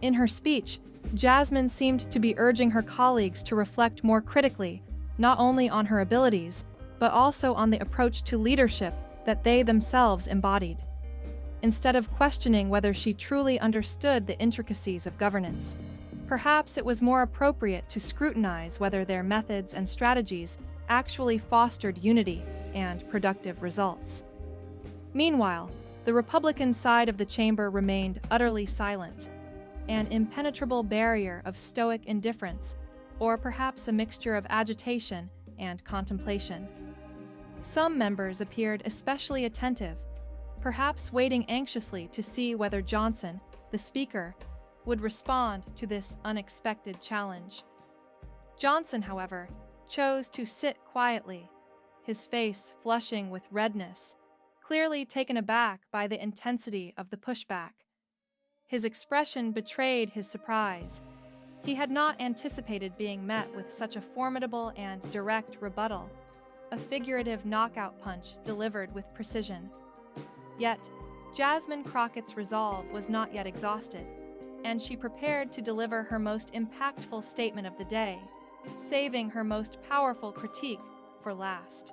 In her speech, Jasmine seemed to be urging her colleagues to reflect more critically, not only on her abilities, but also on the approach to leadership that they themselves embodied. Instead of questioning whether she truly understood the intricacies of governance, perhaps it was more appropriate to scrutinize whether their methods and strategies actually fostered unity and productive results. Meanwhile, the Republican side of the chamber remained utterly silent. an impenetrable barrier of stoic indifference, or perhaps a mixture of agitation and contemplation. Some members appeared especially attentive, perhaps waiting anxiously to see whether Johnson, the speaker, would respond to this unexpected challenge. Johnson, however, chose to sit quietly, his face flushing with redness, clearly taken aback by the intensity of the pushback. His expression betrayed his surprise. He had not anticipated being met with such a formidable and direct rebuttal, a figurative knockout punch delivered with precision. Yet, Jasmine Crockett's resolve was not yet exhausted, and she prepared to deliver her most impactful statement of the day, saving her most powerful critique for last.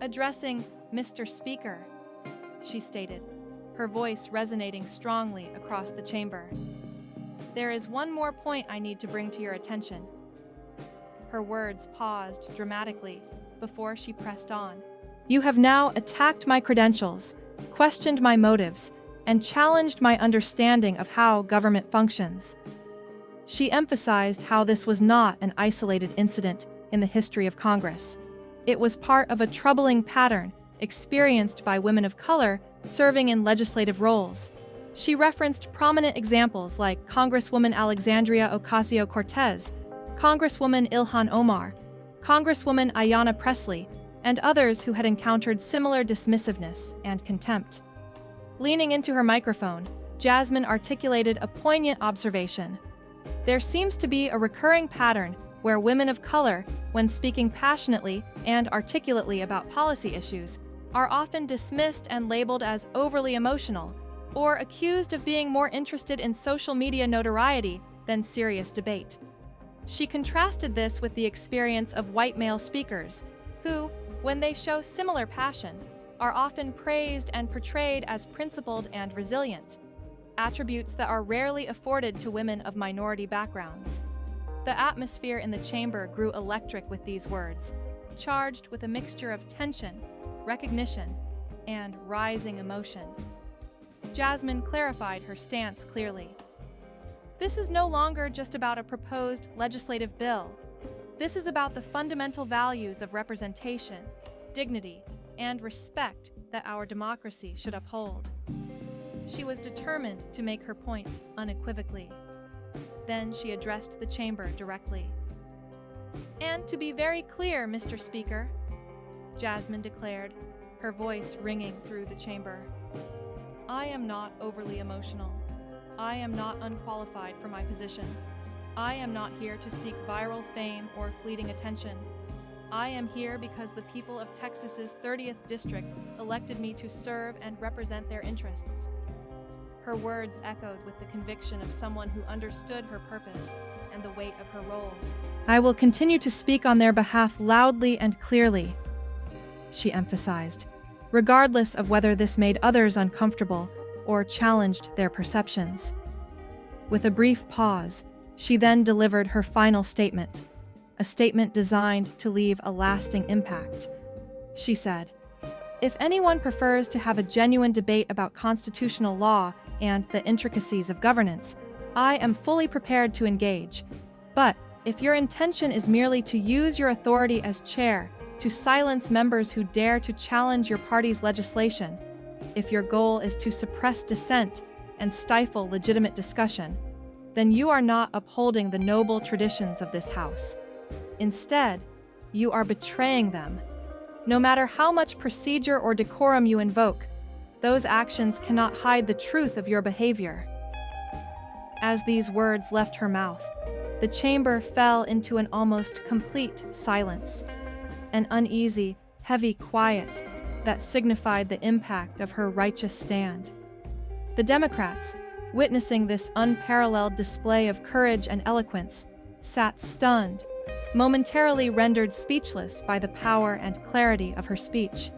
Addressing Mr. Speaker, she stated, her voice resonating strongly across the chamber. There is one more point I need to bring to your attention. Her words paused dramatically before she pressed on. You have now attacked my credentials, questioned my motives, and challenged my understanding of how government functions. She emphasized how this was not an isolated incident in the history of Congress. It was part of a troubling pattern experienced by women of color serving in legislative roles. She referenced prominent examples like Congresswoman Alexandria Ocasio-Cortez, Congresswoman Ilhan Omar, Congresswoman Ayanna Pressley, and others who had encountered similar dismissiveness and contempt. Leaning into her microphone, Jasmine articulated a poignant observation. There seems to be a recurring pattern where women of color, when speaking passionately and articulately about policy issues, are often dismissed and labeled as overly emotional, or accused of being more interested in social media notoriety than serious debate. She contrasted this with the experience of white male speakers, who, when they show similar passion, are often praised and portrayed as principled and resilient, attributes that are rarely afforded to women of minority backgrounds. The atmosphere in the chamber grew electric with these words, charged with a mixture of tension, recognition, and rising emotion. Jasmine clarified her stance clearly. This is no longer just about a proposed legislative bill. This is about the fundamental values of representation, dignity, and respect that our democracy should uphold. She was determined to make her point unequivocally. Then she addressed the chamber directly. And to be very clear, Mr. Speaker, Jasmine declared, her voice ringing through the chamber, I am not overly emotional. I am not unqualified for my position. I am not here to seek viral fame or fleeting attention. I am here because the people of Texas's 30th District elected me to serve and represent their interests. Her words echoed with the conviction of someone who understood her purpose and the weight of her role. I will continue to speak on their behalf loudly and clearly, she emphasized, regardless of whether this made others uncomfortable or challenged their perceptions. With a brief pause, she then delivered her final statement, a statement designed to leave a lasting impact. She said, If anyone prefers to have a genuine debate about constitutional law and the intricacies of governance, I am fully prepared to engage. But if your intention is merely to use your authority as chair to silence members who dare to challenge your party's legislation, if your goal is to suppress dissent and stifle legitimate discussion, then you are not upholding the noble traditions of this House. Instead, you are betraying them. No matter how much procedure or decorum you invoke, those actions cannot hide the truth of your behavior. As these words left her mouth, the chamber fell into an almost complete silence, an uneasy, heavy quiet that signified the impact of her righteous stand. The Democrats, witnessing this unparalleled display of courage and eloquence, sat stunned, momentarily rendered speechless by the power and clarity of her speech.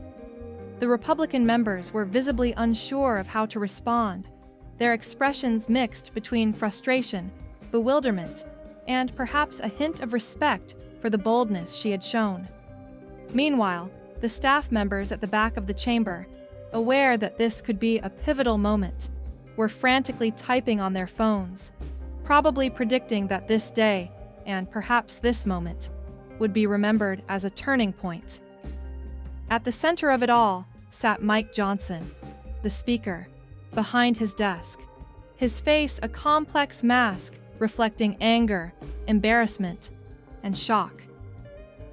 The Republican members were visibly unsure of how to respond, their expressions mixed between frustration, bewilderment, and perhaps a hint of respect for the boldness she had shown. Meanwhile, the staff members at the back of the chamber, aware that this could be a pivotal moment, were frantically typing on their phones, probably predicting that this day, and perhaps this moment, would be remembered as a turning point. At the center of it all sat Mike Johnson, the speaker, behind his desk, his face a complex mask reflecting anger, embarrassment, and shock.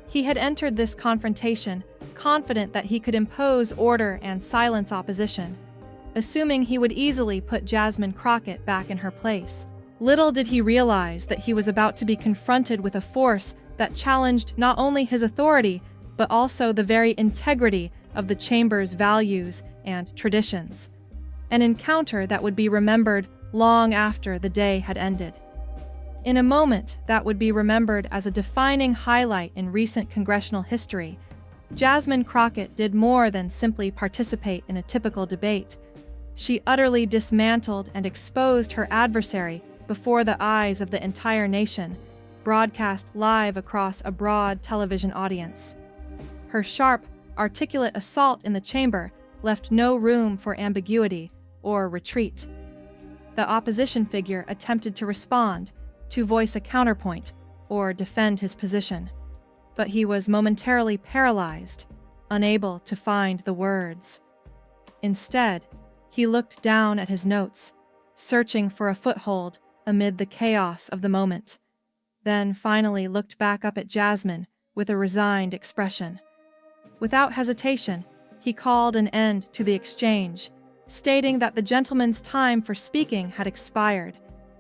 He had entered this confrontation confident that he could impose order and silence opposition, assuming he would easily put Jasmine Crockett back in her place. Little did he realize that he was about to be confronted with a force that challenged not only his authority, but also the very integrity of the chamber's values and traditions. An encounter that would be remembered long after the day had ended. In a moment that would be remembered as a defining highlight in recent congressional history, Jasmine Crockett did more than simply participate in a typical debate. She utterly dismantled and exposed her adversary before the eyes of the entire nation, broadcast live across a broad television audience. Her sharp, articulate assault in the chamber left no room for ambiguity or retreat. The opposition figure attempted to respond, to voice a counterpoint, or defend his position. But he was momentarily paralyzed, unable to find the words. Instead, he looked down at his notes, searching for a foothold amid the chaos of the moment, then finally looked back up at Jasmine with a resigned expression. Without hesitation, he called an end to the exchange, stating that the gentleman's time for speaking had expired,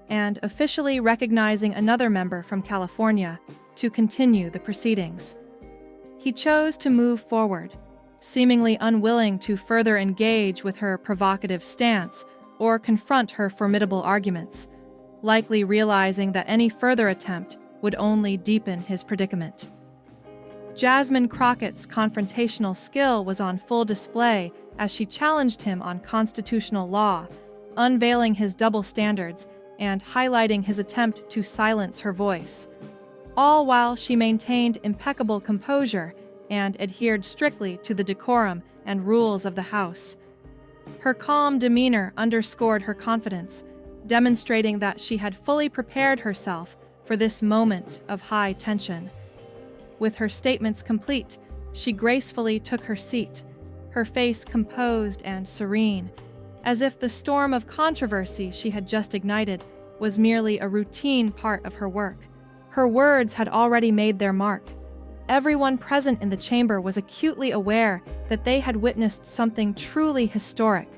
and officially recognizing another member from California to continue the proceedings. He chose to move forward, seemingly unwilling to further engage with her provocative stance or confront her formidable arguments, likely realizing that any further attempt would only deepen his predicament. Jasmine Crockett's confrontational skill was on full display as she challenged him on constitutional law, unveiling his double standards and highlighting his attempt to silence her voice, all while she maintained impeccable composure and adhered strictly to the decorum and rules of the House. Her calm demeanor underscored her confidence, demonstrating that she had fully prepared herself for this moment of high tension. With her statements complete, she gracefully took her seat, her face composed and serene, as if the storm of controversy she had just ignited was merely a routine part of her work. Her words had already made their mark. Everyone present in the chamber was acutely aware that they had witnessed something truly historic,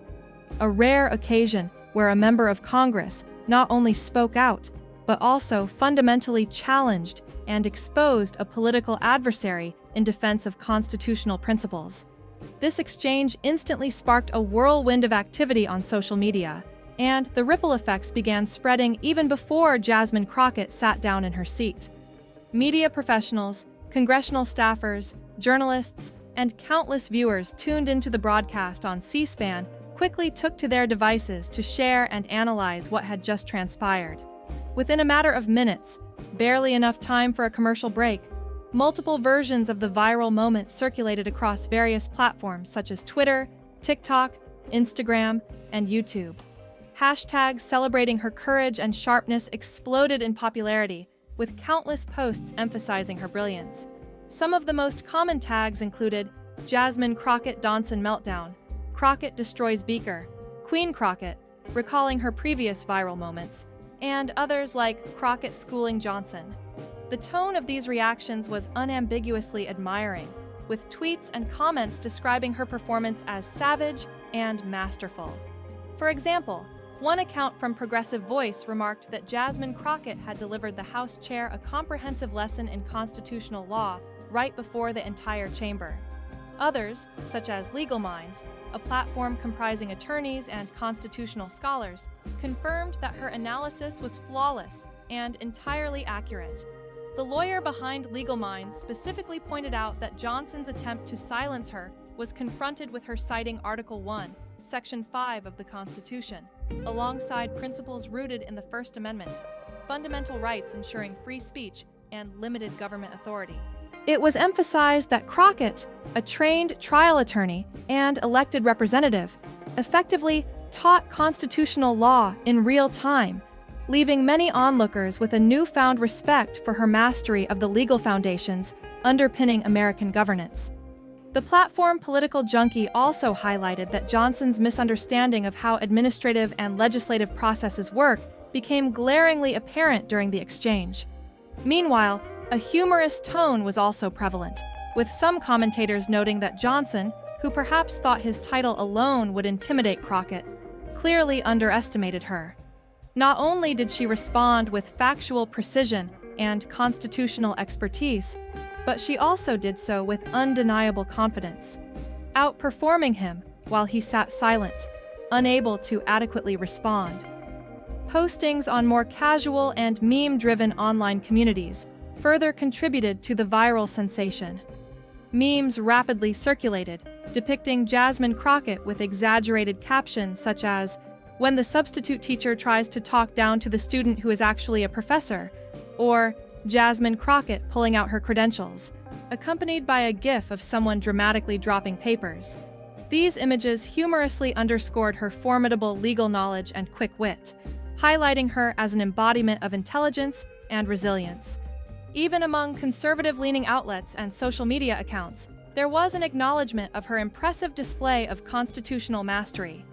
a rare occasion where a member of Congress not only spoke out, but also fundamentally challenged and exposed a political adversary in defense of constitutional principles. This exchange instantly sparked a whirlwind of activity on social media, and the ripple effects began spreading even before Jasmine Crockett sat down in her seat. Media professionals, congressional staffers, journalists, and countless viewers tuned into the broadcast on C-SPAN quickly took to their devices to share and analyze what had just transpired. Within a matter of minutes, barely enough time for a commercial break, multiple versions of the viral moment circulated across various platforms such as Twitter, TikTok, Instagram, and YouTube. Hashtags celebrating her courage and sharpness exploded in popularity, with countless posts emphasizing her brilliance. Some of the most common tags included Jasmine Crockett Donson Meltdown, Crockett Destroys Beaker, Queen Crockett, recalling her previous viral moments, and others like Crockett Schooling Johnson. The tone of these reactions was unambiguously admiring, with tweets and comments describing her performance as savage and masterful. For example, one account from Progressive Voice remarked that Jasmine Crockett had delivered the House chair a comprehensive lesson in constitutional law right before the entire chamber. Others, such as Legal Minds, a platform comprising attorneys and constitutional scholars, confirmed that her analysis was flawless and entirely accurate. The lawyer behind Legal Minds specifically pointed out that Johnson's attempt to silence her was confronted with her citing Article 1, Section 5 of the Constitution, alongside principles rooted in the First Amendment, fundamental rights ensuring free speech and limited government authority. It was emphasized that Crockett, a trained trial attorney and elected representative, effectively taught constitutional law in real time, leaving many onlookers with a newfound respect for her mastery of the legal foundations underpinning American governance. The platform Political Junkie also highlighted that Johnson's misunderstanding of how administrative and legislative processes work became glaringly apparent during the exchange. Meanwhile, a humorous tone was also prevalent, with some commentators noting that Johnson, who perhaps thought his title alone would intimidate Crockett, clearly underestimated her. Not only did she respond with factual precision and constitutional expertise, but she also did so with undeniable confidence, outperforming him while he sat silent, unable to adequately respond. Postings on more casual and meme-driven online communities further contributed to the viral sensation. Memes rapidly circulated, depicting Jasmine Crockett with exaggerated captions such as, "When the substitute teacher tries to talk down to the student who is actually a professor," or "Jasmine Crockett pulling out her credentials," accompanied by a gif of someone dramatically dropping papers. These images humorously underscored her formidable legal knowledge and quick wit, highlighting her as an embodiment of intelligence and resilience. Even among conservative-leaning outlets and social media accounts, there was an acknowledgement of her impressive display of constitutional mastery.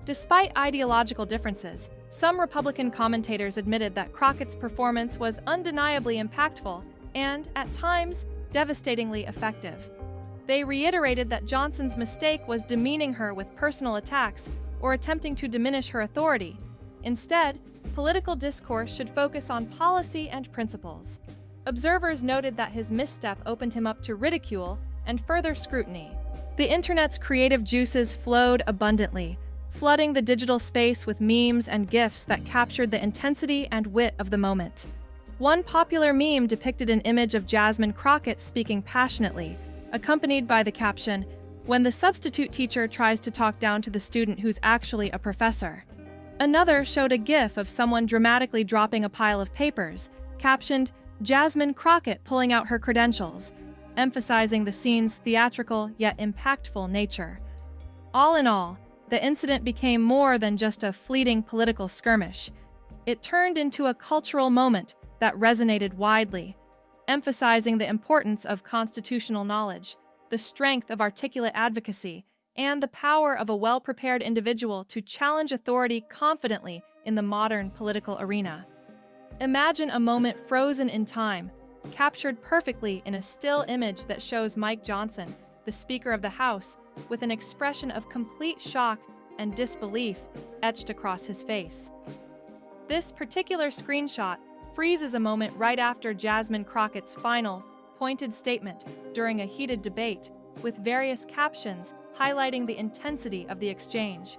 Despite ideological differences, some Republican commentators admitted that Crockett's performance was undeniably impactful and, at times, devastatingly effective. They reiterated that Johnson's mistake was demeaning her with personal attacks or attempting to diminish her authority. Instead, political discourse should focus on policy and principles. Observers noted that his misstep opened him up to ridicule and further scrutiny. The internet's creative juices flowed abundantly, flooding the digital space with memes and GIFs that captured the intensity and wit of the moment. One popular meme depicted an image of Jasmine Crockett speaking passionately, accompanied by the caption, "When the substitute teacher tries to talk down to the student who's actually a professor." Another showed a GIF of someone dramatically dropping a pile of papers, captioned, "Jasmine Crockett pulling out her credentials," emphasizing the scene's theatrical yet impactful nature. All in all, the incident became more than just a fleeting political skirmish. It turned into a cultural moment that resonated widely, emphasizing the importance of constitutional knowledge, the strength of articulate advocacy, and the power of a well-prepared individual to challenge authority confidently in the modern political arena. Imagine a moment frozen in time, captured perfectly in a still image that shows Mike Johnson, the Speaker of the House, with an expression of complete shock and disbelief etched across his face. This particular screenshot freezes a moment right after Jasmine Crockett's final, pointed statement during a heated debate, with various captions highlighting the intensity of the exchange.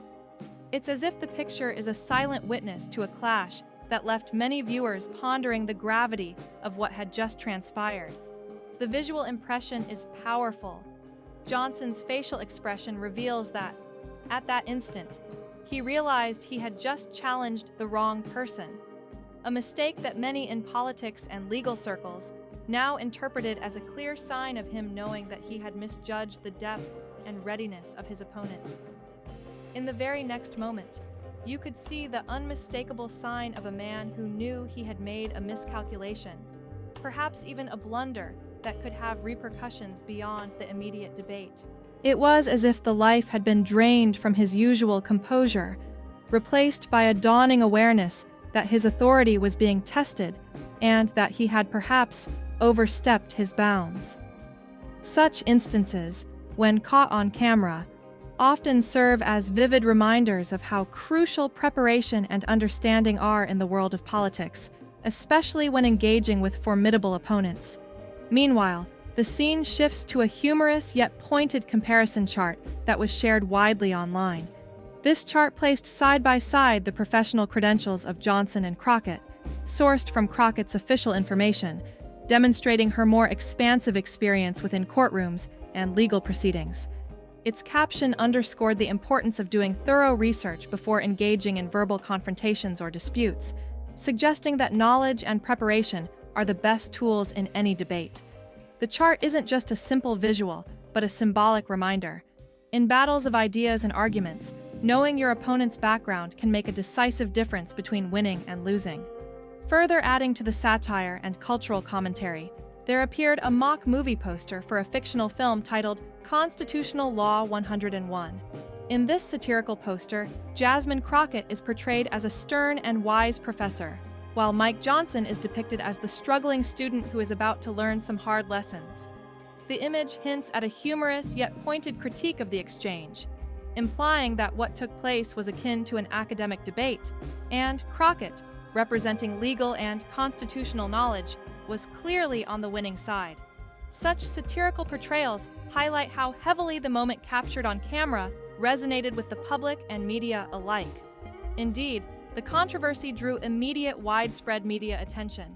It's as if the picture is a silent witness to a clash that left many viewers pondering the gravity of what had just transpired. The visual impression is powerful. Johnson's facial expression reveals that, at that instant, he realized he had just challenged the wrong person, a mistake that many in politics and legal circles now interpreted as a clear sign of him knowing that he had misjudged the depth and readiness of his opponent. In the very next moment, you could see the unmistakable sign of a man who knew he had made a miscalculation, perhaps even a blunder that could have repercussions beyond the immediate debate. It was as if the life had been drained from his usual composure, replaced by a dawning awareness that his authority was being tested and that he had perhaps overstepped his bounds. Such instances, when caught on camera, often serve as vivid reminders of how crucial preparation and understanding are in the world of politics, especially when engaging with formidable opponents. Meanwhile, the scene shifts to a humorous yet pointed comparison chart that was shared widely online. This chart placed side by side the professional credentials of Johnson and Crockett, sourced from Crockett's official information, demonstrating her more expansive experience within courtrooms and legal proceedings. Its caption underscored the importance of doing thorough research before engaging in verbal confrontations or disputes, suggesting that knowledge and preparation are the best tools in any debate. The chart isn't just a simple visual, but a symbolic reminder. In battles of ideas and arguments, knowing your opponent's background can make a decisive difference between winning and losing. Further adding to the satire and cultural commentary, there appeared a mock movie poster for a fictional film titled Constitutional Law 101. In this satirical poster, Jasmine Crockett is portrayed as a stern and wise professor, while Mike Johnson is depicted as the struggling student who is about to learn some hard lessons. The image hints at a humorous yet pointed critique of the exchange, implying that what took place was akin to an academic debate, and Crockett, representing legal and constitutional knowledge, was clearly on the winning side. Such satirical portrayals highlight how heavily the moment captured on camera resonated with the public and media alike. Indeed, the controversy drew immediate widespread media attention.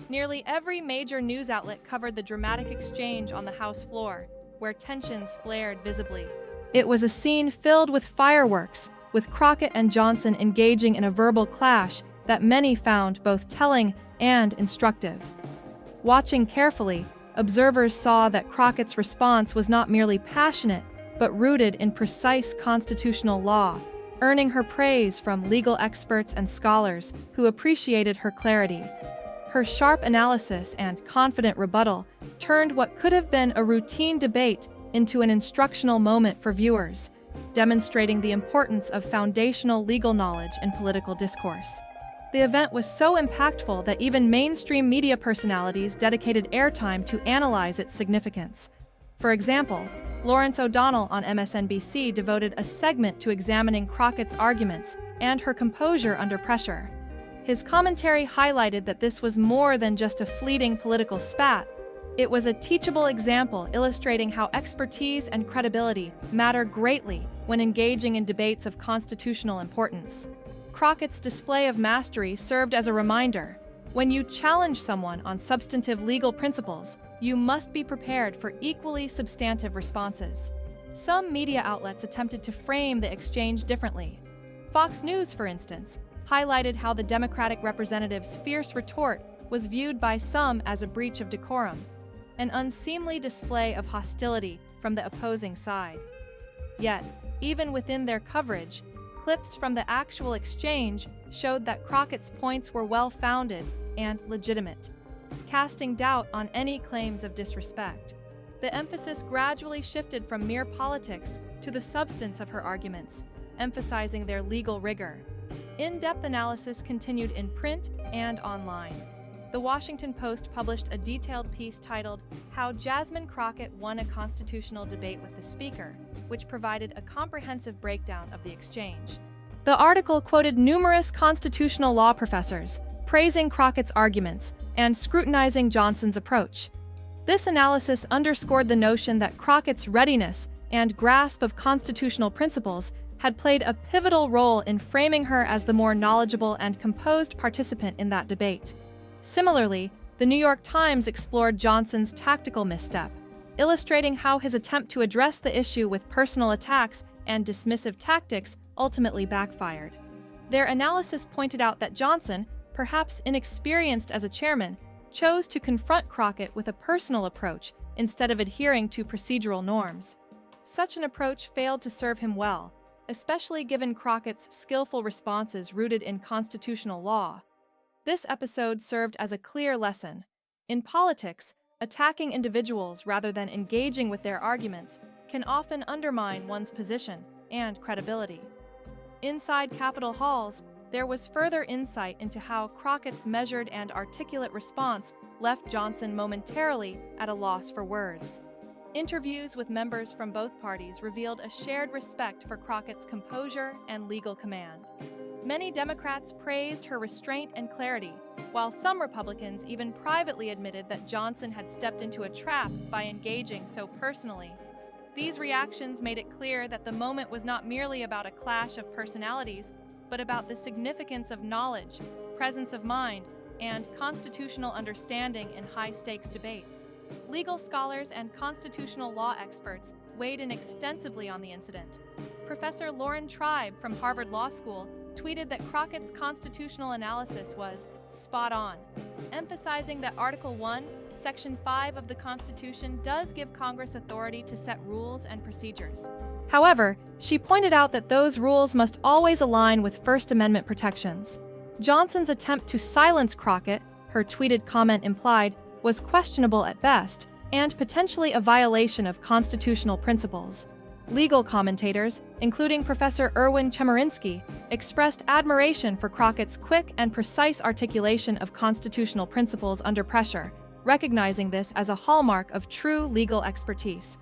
Nearly every major news outlet covered the dramatic exchange on the House floor, where tensions flared visibly. It was a scene filled with fireworks, with Crockett and Johnson engaging in a verbal clash that many found both telling and instructive. Watching carefully, observers saw that Crockett's response was not merely passionate, but rooted in precise constitutional law, earning her praise from legal experts and scholars who appreciated her clarity. Her sharp analysis and confident rebuttal turned what could have been a routine debate into an instructional moment for viewers, demonstrating the importance of foundational legal knowledge in political discourse. The event was so impactful that even mainstream media personalities dedicated airtime to analyze its significance. For example, Lawrence O'Donnell on MSNBC devoted a segment to examining Crockett's arguments and her composure under pressure. His commentary highlighted that this was more than just a fleeting political spat. It was a teachable example illustrating how expertise and credibility matter greatly when engaging in debates of constitutional importance. Crockett's display of mastery served as a reminder: when you challenge someone on substantive legal principles, you must be prepared for equally substantive responses. Some media outlets attempted to frame the exchange differently. Fox News, for instance, highlighted how the Democratic representative's fierce retort was viewed by some as a breach of decorum, an unseemly display of hostility from the opposing side. Yet, even within their coverage, clips from the actual exchange showed that Crockett's points were well-founded and legitimate, casting doubt on any claims of disrespect. The emphasis gradually shifted from mere politics to the substance of her arguments, emphasizing their legal rigor. In-depth analysis continued in print and online. The Washington Post published a detailed piece titled "How Jasmine Crockett Won a Constitutional Debate with the Speaker," which provided a comprehensive breakdown of the exchange. The article quoted numerous constitutional law professors, praising Crockett's arguments and scrutinizing Johnson's approach. This analysis underscored the notion that Crockett's readiness and grasp of constitutional principles had played a pivotal role in framing her as the more knowledgeable and composed participant in that debate. Similarly, the New York Times explored Johnson's tactical misstep, illustrating how his attempt to address the issue with personal attacks and dismissive tactics ultimately backfired. Their analysis pointed out that Johnson, perhaps inexperienced as a chairman, chose to confront Crockett with a personal approach instead of adhering to procedural norms. Such an approach failed to serve him well, especially given Crockett's skillful responses rooted in constitutional law. This episode served as a clear lesson. In politics, attacking individuals rather than engaging with their arguments can often undermine one's position and credibility. Inside Capitol halls, there was further insight into how Crockett's measured and articulate response left Johnson momentarily at a loss for words. Interviews with members from both parties revealed a shared respect for Crockett's composure and legal command. Many Democrats praised her restraint and clarity, while some Republicans even privately admitted that Johnson had stepped into a trap by engaging so personally. These reactions made it clear that the moment was not merely about a clash of personalities, but about the significance of knowledge, presence of mind, and constitutional understanding in high-stakes debates. Legal scholars and constitutional law experts weighed in extensively on the incident. Professor Lauren Tribe from Harvard Law School tweeted that Crockett's constitutional analysis was spot on, emphasizing that Article 1, Section 5 of the Constitution does give Congress authority to set rules and procedures. However, she pointed out that those rules must always align with First Amendment protections. Johnson's attempt to silence Crockett, her tweeted comment implied, was questionable at best and potentially a violation of constitutional principles. Legal commentators, including Professor Erwin Chemerinsky, expressed admiration for Crockett's quick and precise articulation of constitutional principles under pressure, recognizing this as a hallmark of true legal expertise.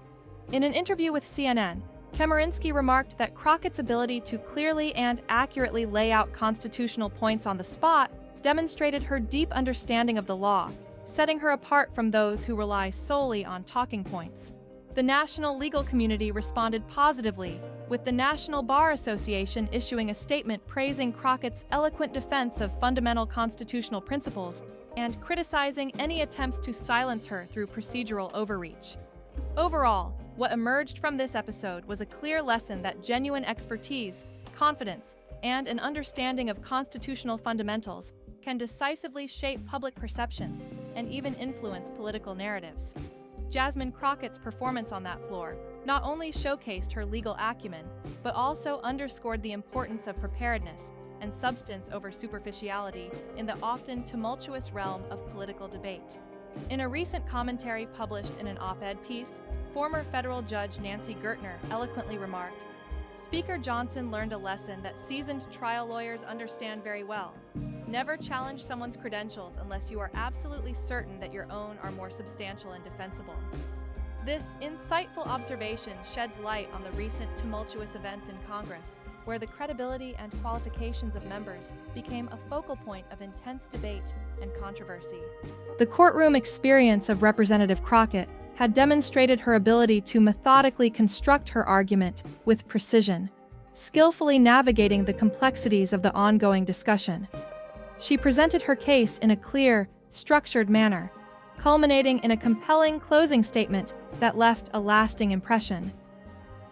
In an interview with CNN, Chemerinsky remarked that Crockett's ability to clearly and accurately lay out constitutional points on the spot demonstrated her deep understanding of the law, setting her apart from those who rely solely on talking points. The national legal community responded positively, with the National Bar Association issuing a statement praising Crockett's eloquent defense of fundamental constitutional principles and criticizing any attempts to silence her through procedural overreach. Overall, what emerged from this episode was a clear lesson that genuine expertise, confidence, and an understanding of constitutional fundamentals can decisively shape public perceptions and even influence political narratives. Jasmine Crockett's performance on that floor not only showcased her legal acumen, but also underscored the importance of preparedness and substance over superficiality in the often tumultuous realm of political debate. In a recent commentary published in an op-ed piece, former federal judge Nancy Gertner eloquently remarked, "Speaker Johnson learned a lesson that seasoned trial lawyers understand very well. Never challenge someone's credentials unless you are absolutely certain that your own are more substantial and defensible." This insightful observation sheds light on the recent tumultuous events in Congress, where the credibility and qualifications of members became a focal point of intense debate and controversy. The courtroom experience of Representative Crockett had demonstrated her ability to methodically construct her argument with precision, skillfully navigating the complexities of the ongoing discussion. She presented her case in a clear, structured manner, culminating in a compelling closing statement that left a lasting impression.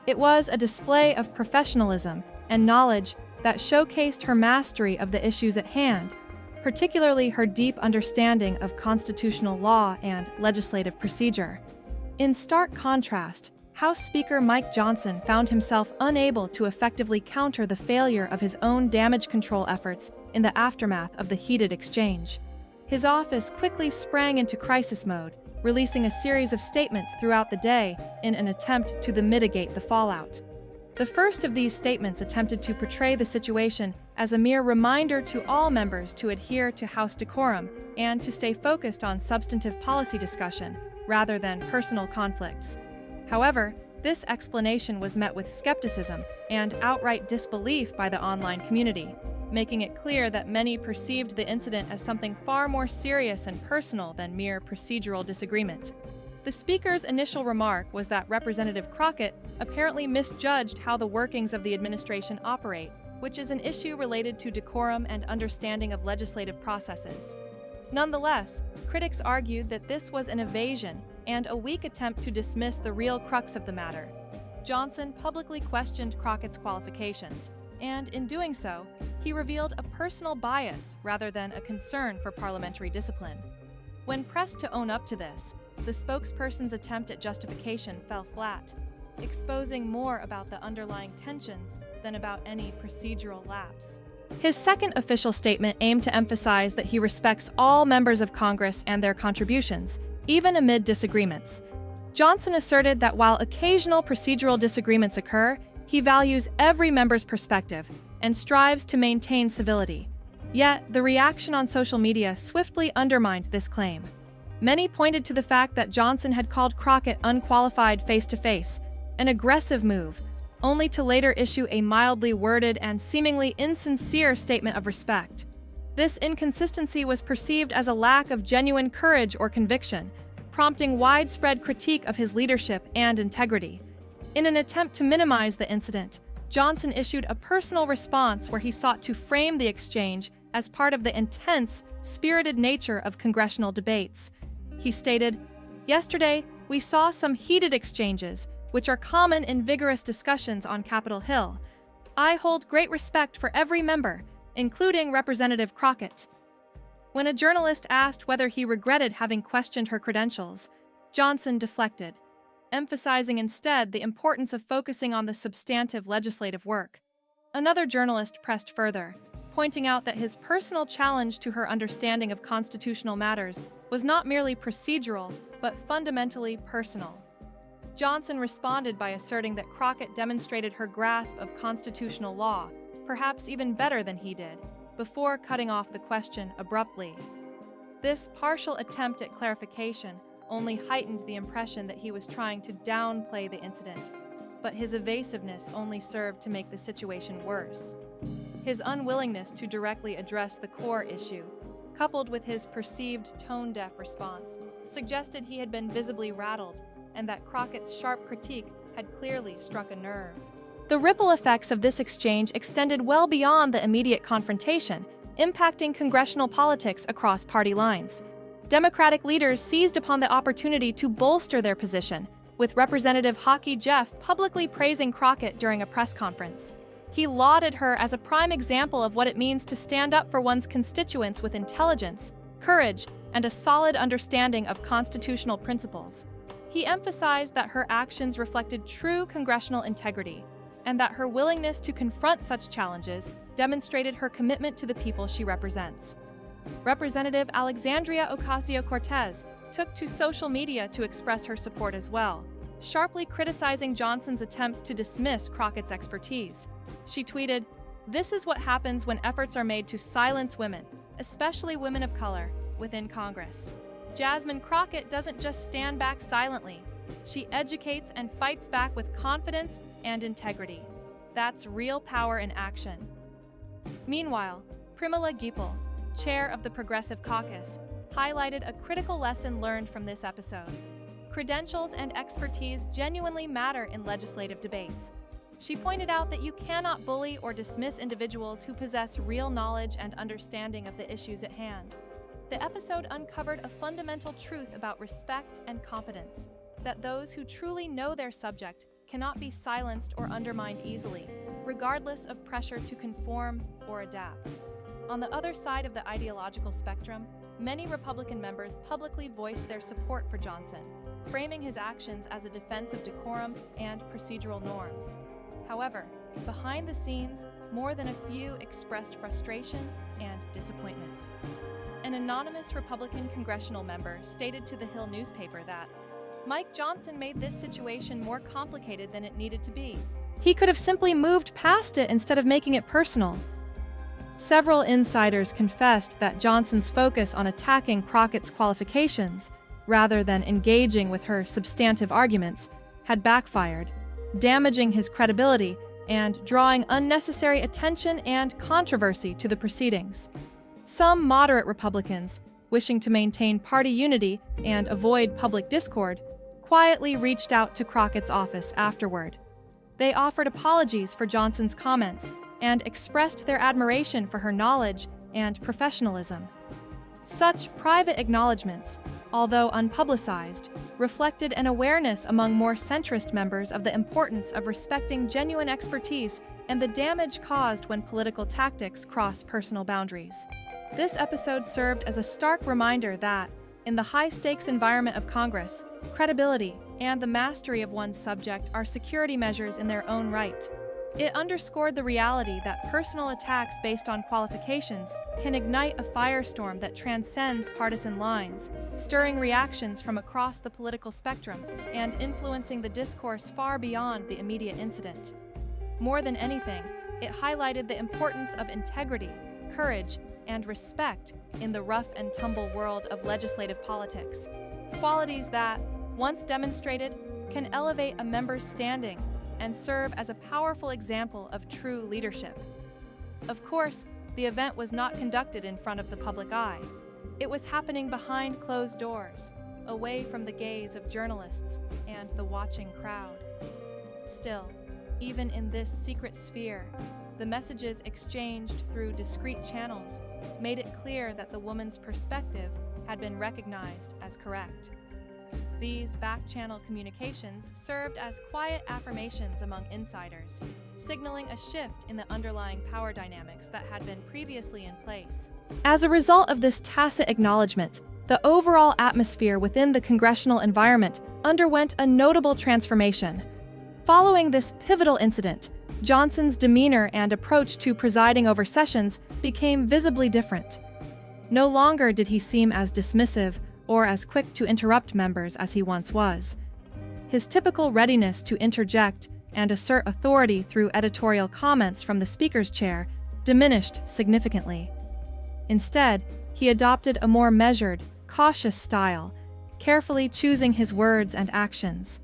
It was a display of professionalism and knowledge that showcased her mastery of the issues at hand, particularly her deep understanding of constitutional law and legislative procedure. In stark contrast, House Speaker Mike Johnson found himself unable to effectively counter the failure of his own damage control efforts in the aftermath of the heated exchange. His office quickly sprang into crisis mode, releasing a series of statements throughout the day in an attempt to mitigate the fallout. The first of these statements attempted to portray the situation as a mere reminder to all members to adhere to House decorum and to stay focused on substantive policy discussion rather than personal conflicts. However, this explanation was met with skepticism and outright disbelief by the online community, making it clear that many perceived the incident as something far more serious and personal than mere procedural disagreement. The speaker's initial remark was that Representative Crockett apparently misjudged how the workings of the administration operate, which is an issue related to decorum and understanding of legislative processes. Nonetheless, critics argued that this was an evasion and a weak attempt to dismiss the real crux of the matter. Johnson publicly questioned Crockett's qualifications, and in doing so, he revealed a personal bias rather than a concern for parliamentary discipline. When pressed to own up to this, the spokesperson's attempt at justification fell flat, exposing more about the underlying tensions than about any procedural lapse. His second official statement aimed to emphasize that he respects all members of Congress and their contributions, even amid disagreements. Johnson asserted that while occasional procedural disagreements occur, he values every member's perspective and strives to maintain civility. Yet, the reaction on social media swiftly undermined this claim. Many pointed to the fact that Johnson had called Crockett unqualified face-to-face, an aggressive move, only to later issue a mildly worded and seemingly insincere statement of respect. This inconsistency was perceived as a lack of genuine courage or conviction, prompting widespread critique of his leadership and integrity. In an attempt to minimize the incident, Johnson issued a personal response where he sought to frame the exchange as part of the intense, spirited nature of congressional debates. He stated, "Yesterday, we saw some heated exchanges, which are common in vigorous discussions on Capitol Hill. I hold great respect for every member, including Representative Crockett." When a journalist asked whether he regretted having questioned her credentials, Johnson deflected, emphasizing instead the importance of focusing on the substantive legislative work. Another journalist pressed further, pointing out that his personal challenge to her understanding of constitutional matters was not merely procedural, but fundamentally personal. Johnson responded by asserting that Crockett demonstrated her grasp of constitutional law, perhaps even better than he did, before cutting off the question abruptly. This partial attempt at clarification only heightened the impression that he was trying to downplay the incident, but his evasiveness only served to make the situation worse. His unwillingness to directly address the core issue, coupled with his perceived tone-deaf response, suggested he had been visibly rattled and that Crockett's sharp critique had clearly struck a nerve. The ripple effects of this exchange extended well beyond the immediate confrontation, impacting congressional politics across party lines. Democratic leaders seized upon the opportunity to bolster their position, with Representative Hockey Jeff publicly praising Crockett during a press conference. He lauded her as a prime example of what it means to stand up for one's constituents with intelligence, courage, and a solid understanding of constitutional principles. He emphasized that her actions reflected true congressional integrity, and that her willingness to confront such challenges demonstrated her commitment to the people she represents. Representative Alexandria Ocasio-Cortez took to social media to express her support as well, sharply criticizing Johnson's attempts to dismiss Crockett's expertise. She tweeted, "This is what happens when efforts are made to silence women, especially women of color, within Congress. Jasmine Crockett doesn't just stand back silently. She educates and fights back with confidence and integrity. That's real power in action." Meanwhile, Pramila Gipal, chair of the Progressive Caucus, highlighted a critical lesson learned from this episode. Credentials and expertise genuinely matter in legislative debates. She pointed out that you cannot bully or dismiss individuals who possess real knowledge and understanding of the issues at hand. The episode uncovered a fundamental truth about respect and competence, that those who truly know their subject cannot be silenced or undermined easily, regardless of pressure to conform or adapt. On the other side of the ideological spectrum, many Republican members publicly voiced their support for Johnson, framing his actions as a defense of decorum and procedural norms. However, behind the scenes, more than a few expressed frustration and disappointment. An anonymous Republican congressional member stated to the Hill newspaper that Mike Johnson made this situation more complicated than it needed to be. He could have simply moved past it instead of making it personal. Several insiders confessed that Johnson's focus on attacking Crockett's qualifications, rather than engaging with her substantive arguments, had backfired, damaging his credibility and drawing unnecessary attention and controversy to the proceedings. Some moderate Republicans, wishing to maintain party unity and avoid public discord, quietly reached out to Crockett's office afterward. They offered apologies for Johnson's comments and expressed their admiration for her knowledge and professionalism. Such private acknowledgments, although unpublicized, reflected an awareness among more centrist members of the importance of respecting genuine expertise and the damage caused when political tactics cross personal boundaries. This episode served as a stark reminder that, in the high-stakes environment of Congress, credibility and the mastery of one's subject are security measures in their own right. It underscored the reality that personal attacks based on qualifications can ignite a firestorm that transcends partisan lines, stirring reactions from across the political spectrum and influencing the discourse far beyond the immediate incident. More than anything, it highlighted the importance of integrity, courage, and respect in the rough-and-tumble world of legislative politics, qualities that, once demonstrated, can elevate a member's standing and serve as a powerful example of true leadership. Of course, the event was not conducted in front of the public eye. It was happening behind closed doors, away from the gaze of journalists and the watching crowd. Still, even in this secret sphere, the messages exchanged through discreet channels made it clear that the woman's perspective had been recognized as correct. These back-channel communications served as quiet affirmations among insiders, signaling a shift in the underlying power dynamics that had been previously in place. As a result of this tacit acknowledgement, The overall atmosphere within the congressional environment underwent a notable transformation. Following this pivotal incident, Johnson's demeanor and approach to presiding over sessions became visibly different. No longer did he seem as dismissive or as quick to interrupt members as he once was. His typical readiness to interject and assert authority through editorial comments from the speaker's chair diminished significantly. Instead, he adopted a more measured, cautious style, carefully choosing his words and actions.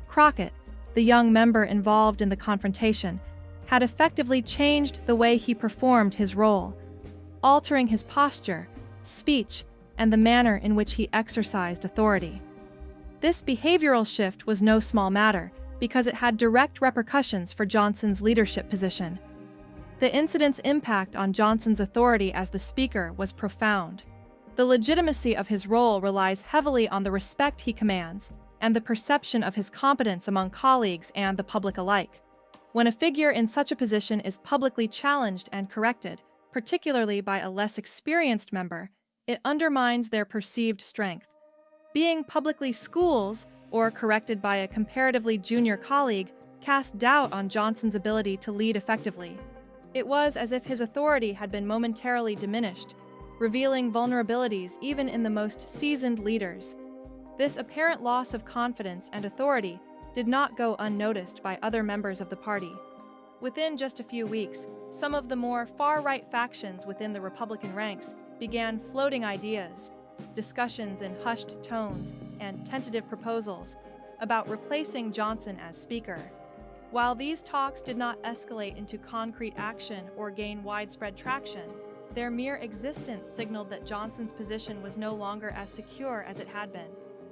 Crockett, the young member involved in the confrontation, had effectively changed the way he performed his role, altering his posture, speech, and the manner in which he exercised authority. This behavioral shift was no small matter because it had direct repercussions for Johnson's leadership position. The incident's impact on Johnson's authority as the speaker was profound. The legitimacy of his role relies heavily on the respect he commands and the perception of his competence among colleagues and the public alike. When a figure in such a position is publicly challenged and corrected, particularly by a less experienced member, it undermines their perceived strength. Being publicly schools, or corrected by a comparatively junior colleague, cast doubt on Johnson's ability to lead effectively. It was as if his authority had been momentarily diminished, revealing vulnerabilities even in the most seasoned leaders. This apparent loss of confidence and authority did not go unnoticed by other members of the party. Within just a few weeks, some of the more far-right factions within the Republican ranks began floating ideas, discussions in hushed tones, and tentative proposals about replacing Johnson as Speaker. While these talks did not escalate into concrete action or gain widespread traction, their mere existence signaled that Johnson's position was no longer as secure as it had been.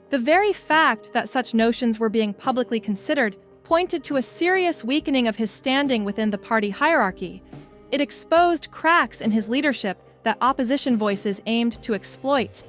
The very fact that such notions were being publicly considered pointed to a serious weakening of his standing within the party hierarchy. It exposed cracks in his leadership that opposition voices aimed to exploit.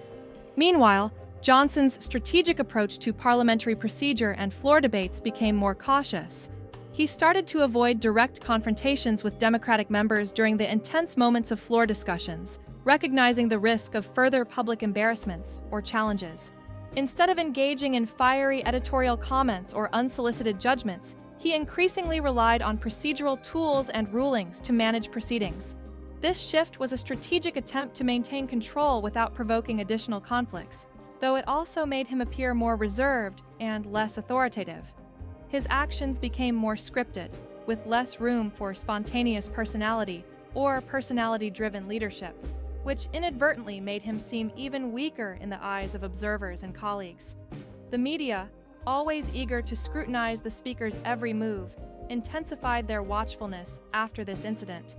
Meanwhile, Johnson's strategic approach to parliamentary procedure and floor debates became more cautious. He started to avoid direct confrontations with Democratic members during the intense moments of floor discussions, recognizing the risk of further public embarrassments or challenges. Instead of engaging in fiery editorial comments or unsolicited judgments, he increasingly relied on procedural tools and rulings to manage proceedings. This shift was a strategic attempt to maintain control without provoking additional conflicts, though it also made him appear more reserved and less authoritative. His actions became more scripted, with less room for spontaneous personality or personality-driven leadership, which inadvertently made him seem even weaker in the eyes of observers and colleagues. The media, always eager to scrutinize the speaker's every move, intensified their watchfulness after this incident.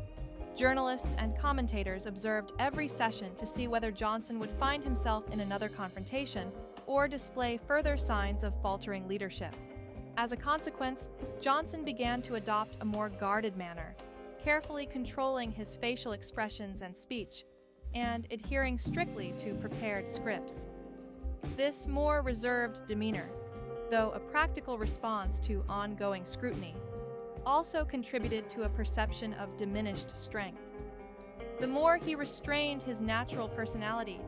Journalists and commentators observed every session to see whether Johnson would find himself in another confrontation or display further signs of faltering leadership. As a consequence, Johnson began to adopt a more guarded manner, carefully controlling his facial expressions and speech, and adhering strictly to prepared scripts. This more reserved demeanor, though a practical response to ongoing scrutiny, also contributed to a perception of diminished strength. The more he restrained his natural personality,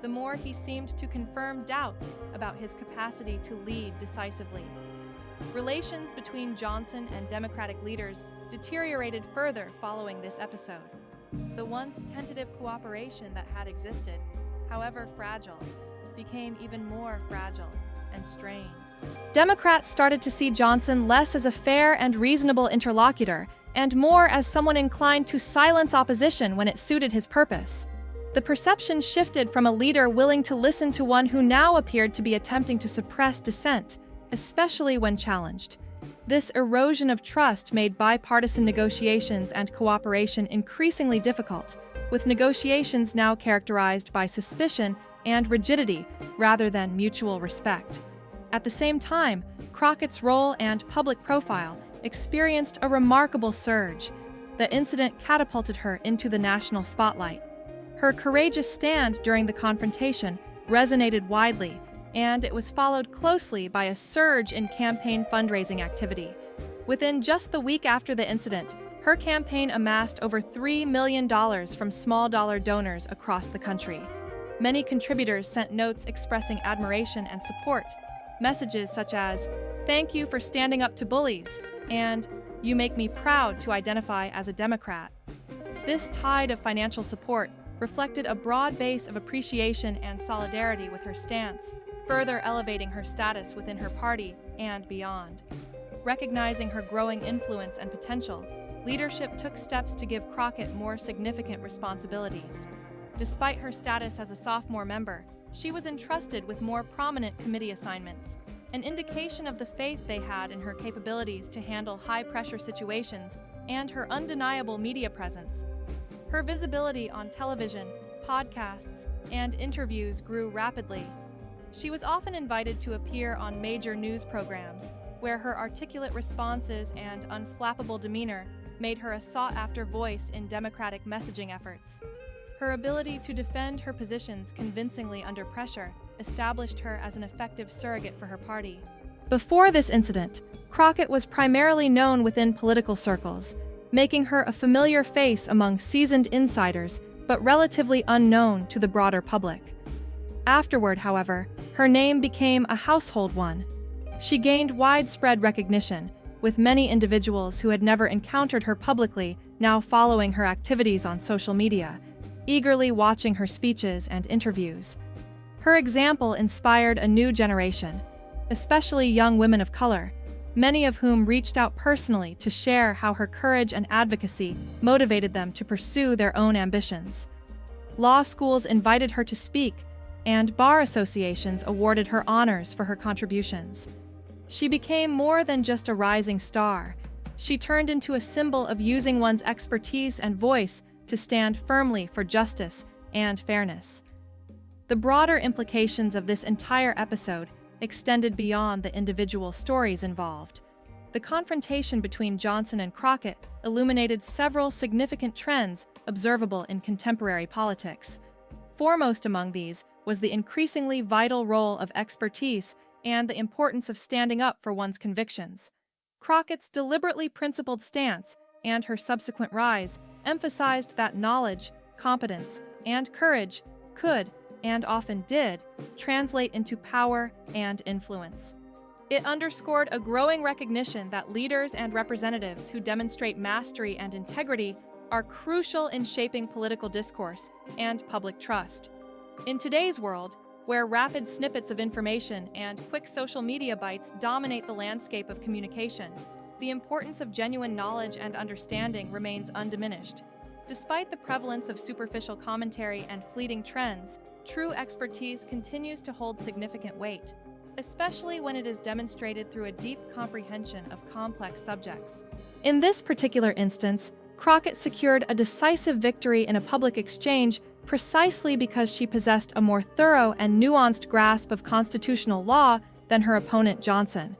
the more he seemed to confirm doubts about his capacity to lead decisively. Relations between Johnson and Democratic leaders deteriorated further following this episode. The once tentative cooperation that had existed, however fragile, became even more fragile and strained. Democrats started to see Johnson less as a fair and reasonable interlocutor, and more as someone inclined to silence opposition when it suited his purpose. The perception shifted from a leader willing to listen to one who now appeared to be attempting to suppress dissent, especially when challenged. This erosion of trust made bipartisan negotiations and cooperation increasingly difficult, with negotiations now characterized by suspicion and rigidity rather than mutual respect. At the same time, Crockett's role and public profile experienced a remarkable surge. The incident catapulted her into the national spotlight. Her courageous stand during the confrontation resonated widely, and it was followed closely by a surge in campaign fundraising activity. Within just the week after the incident, her campaign amassed over $3 million from small-dollar donors across the country. Many contributors sent notes expressing admiration and support. Messages such as, "Thank you for standing up to bullies," and "You make me proud to identify as a Democrat." This tide of financial support reflected a broad base of appreciation and solidarity with her stance, further elevating her status within her party and beyond. Recognizing her growing influence and potential, leadership took steps to give Crockett more significant responsibilities. Despite her status as a sophomore member, she was entrusted with more prominent committee assignments, an indication of the faith they had in her capabilities to handle high-pressure situations and her undeniable media presence. Her visibility on television, podcasts, and interviews grew rapidly. She was often invited to appear on major news programs, where her articulate responses and unflappable demeanor made her a sought-after voice in Democratic messaging efforts. Her ability to defend her positions convincingly under pressure established her as an effective surrogate for her party. Before this incident, Crockett was primarily known within political circles, making her a familiar face among seasoned insiders, but relatively unknown to the broader public. Afterward, however, her name became a household one. She gained widespread recognition, with many individuals who had never encountered her publicly now following her activities on social media, eagerly watching her speeches and interviews. Her example inspired a new generation, especially young women of color, many of whom reached out personally to share how her courage and advocacy motivated them to pursue their own ambitions. Law schools invited her to speak, and bar associations awarded her honors for her contributions. She became more than just a rising star. She turned into a symbol of using one's expertise and voice to stand firmly for justice and fairness. The broader implications of this entire episode extended beyond the individual stories involved. The confrontation between Johnson and Crockett illuminated several significant trends observable in contemporary politics. Foremost among these was the increasingly vital role of expertise and the importance of standing up for one's convictions. Crockett's deliberately principled stance and her subsequent rise emphasized that knowledge, competence, and courage could, and often did, translate into power and influence. It underscored a growing recognition that leaders and representatives who demonstrate mastery and integrity are crucial in shaping political discourse and public trust. In today's world, where rapid snippets of information and quick social media bites dominate the landscape of communication, the importance of genuine knowledge and understanding remains undiminished. Despite the prevalence of superficial commentary and fleeting trends, true expertise continues to hold significant weight, especially when it is demonstrated through a deep comprehension of complex subjects. In this particular instance, Crockett secured a decisive victory in a public exchange precisely because she possessed a more thorough and nuanced grasp of constitutional law than her opponent Johnson.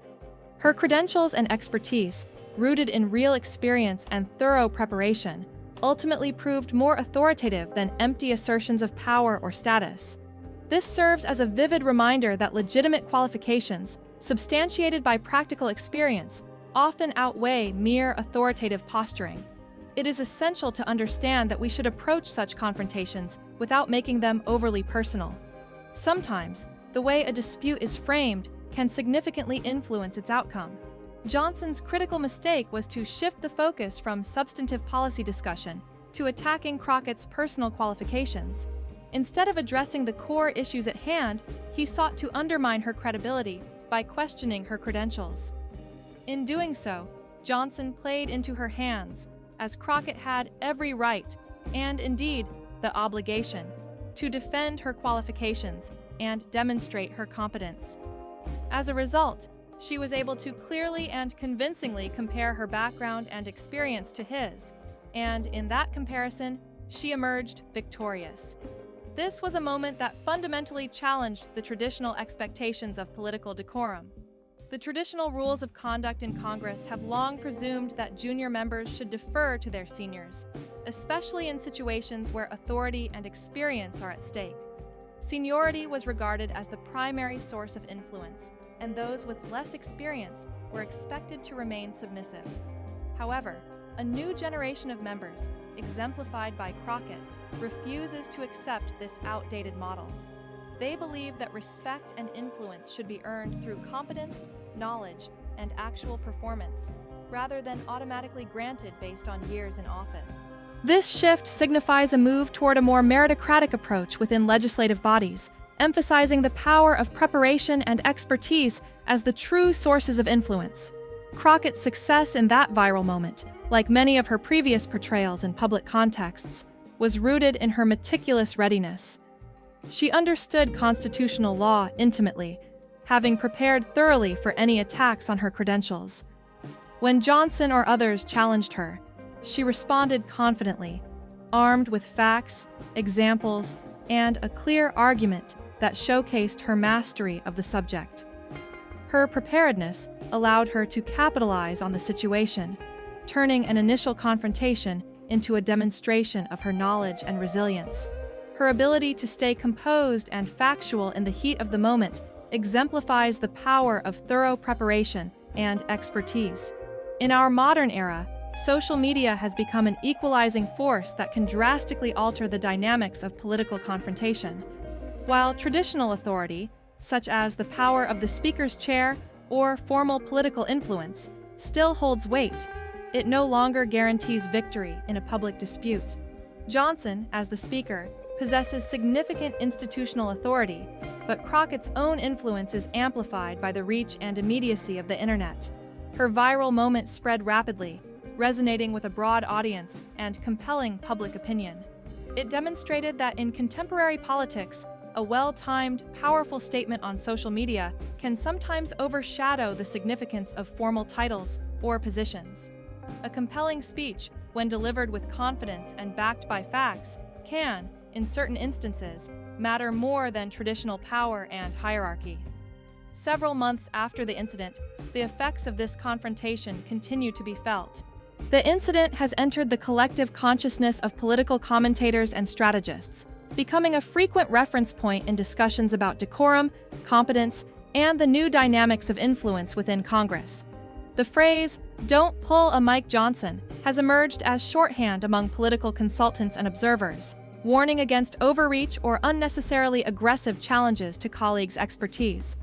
Her credentials and expertise, rooted in real experience and thorough preparation, ultimately proved more authoritative than empty assertions of power or status. This serves as a vivid reminder that legitimate qualifications, substantiated by practical experience, often outweigh mere authoritative posturing. It is essential to understand that we should approach such confrontations without making them overly personal. Sometimes, the way a dispute is framed can significantly influence its outcome. Johnson's critical mistake was to shift the focus from substantive policy discussion to attacking Crockett's personal qualifications. Instead of addressing the core issues at hand, he sought to undermine her credibility by questioning her credentials. In doing so, Johnson played into her hands, as Crockett had every right, and indeed the obligation, to defend her qualifications and demonstrate her competence. As a result, she was able to clearly and convincingly compare her background and experience to his, and in that comparison, she emerged victorious. This was a moment that fundamentally challenged the traditional expectations of political decorum. The traditional rules of conduct in Congress have long presumed that junior members should defer to their seniors, especially in situations where authority and experience are at stake. Seniority was regarded as the primary source of influence, and those with less experience were expected to remain submissive. However, a new generation of members, exemplified by Crockett, refuses to accept this outdated model. They believe that respect and influence should be earned through competence, knowledge, and actual performance, rather than automatically granted based on years in office. This shift signifies a move toward a more meritocratic approach within legislative bodies, emphasizing the power of preparation and expertise as the true sources of influence. Crockett's success in that viral moment, like many of her previous portrayals in public contexts, was rooted in her meticulous readiness. She understood constitutional law intimately, having prepared thoroughly for any attacks on her credentials. When Johnson or others challenged her, she responded confidently, armed with facts, examples, and a clear argument that showcased her mastery of the subject. Her preparedness allowed her to capitalize on the situation, turning an initial confrontation into a demonstration of her knowledge and resilience. Her ability to stay composed and factual in the heat of the moment exemplifies the power of thorough preparation and expertise. In our modern era, social media has become an equalizing force that can drastically alter the dynamics of political confrontation. While traditional authority, such as the power of the speaker's chair or formal political influence, still holds weight, it no longer guarantees victory in a public dispute. Johnson, as the speaker, possesses significant institutional authority, but Crockett's own influence is amplified by the reach and immediacy of the internet. Her viral moment spread rapidly, resonating with a broad audience and compelling public opinion. It demonstrated that in contemporary politics, a well-timed, powerful statement on social media can sometimes overshadow the significance of formal titles or positions. A compelling speech, when delivered with confidence and backed by facts, can, in certain instances, matter more than traditional power and hierarchy. Several months after the incident, the effects of this confrontation continue to be felt. The incident has entered the collective consciousness of political commentators and strategists, becoming a frequent reference point in discussions about decorum, competence, and the new dynamics of influence within Congress. The phrase, "Don't pull a Mike Johnson," has emerged as shorthand among political consultants and observers, warning against overreach or unnecessarily aggressive challenges to colleagues' expertise.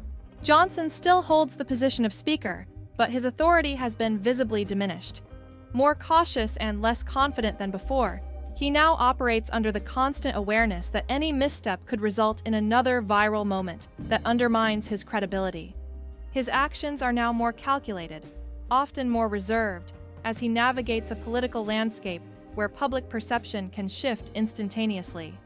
Johnson still holds the position of Speaker, but his authority has been visibly diminished. More cautious and less confident than before, he now operates under the constant awareness that any misstep could result in another viral moment that undermines his credibility. His actions are now more calculated, often more reserved, as he navigates a political landscape where public perception can shift instantaneously.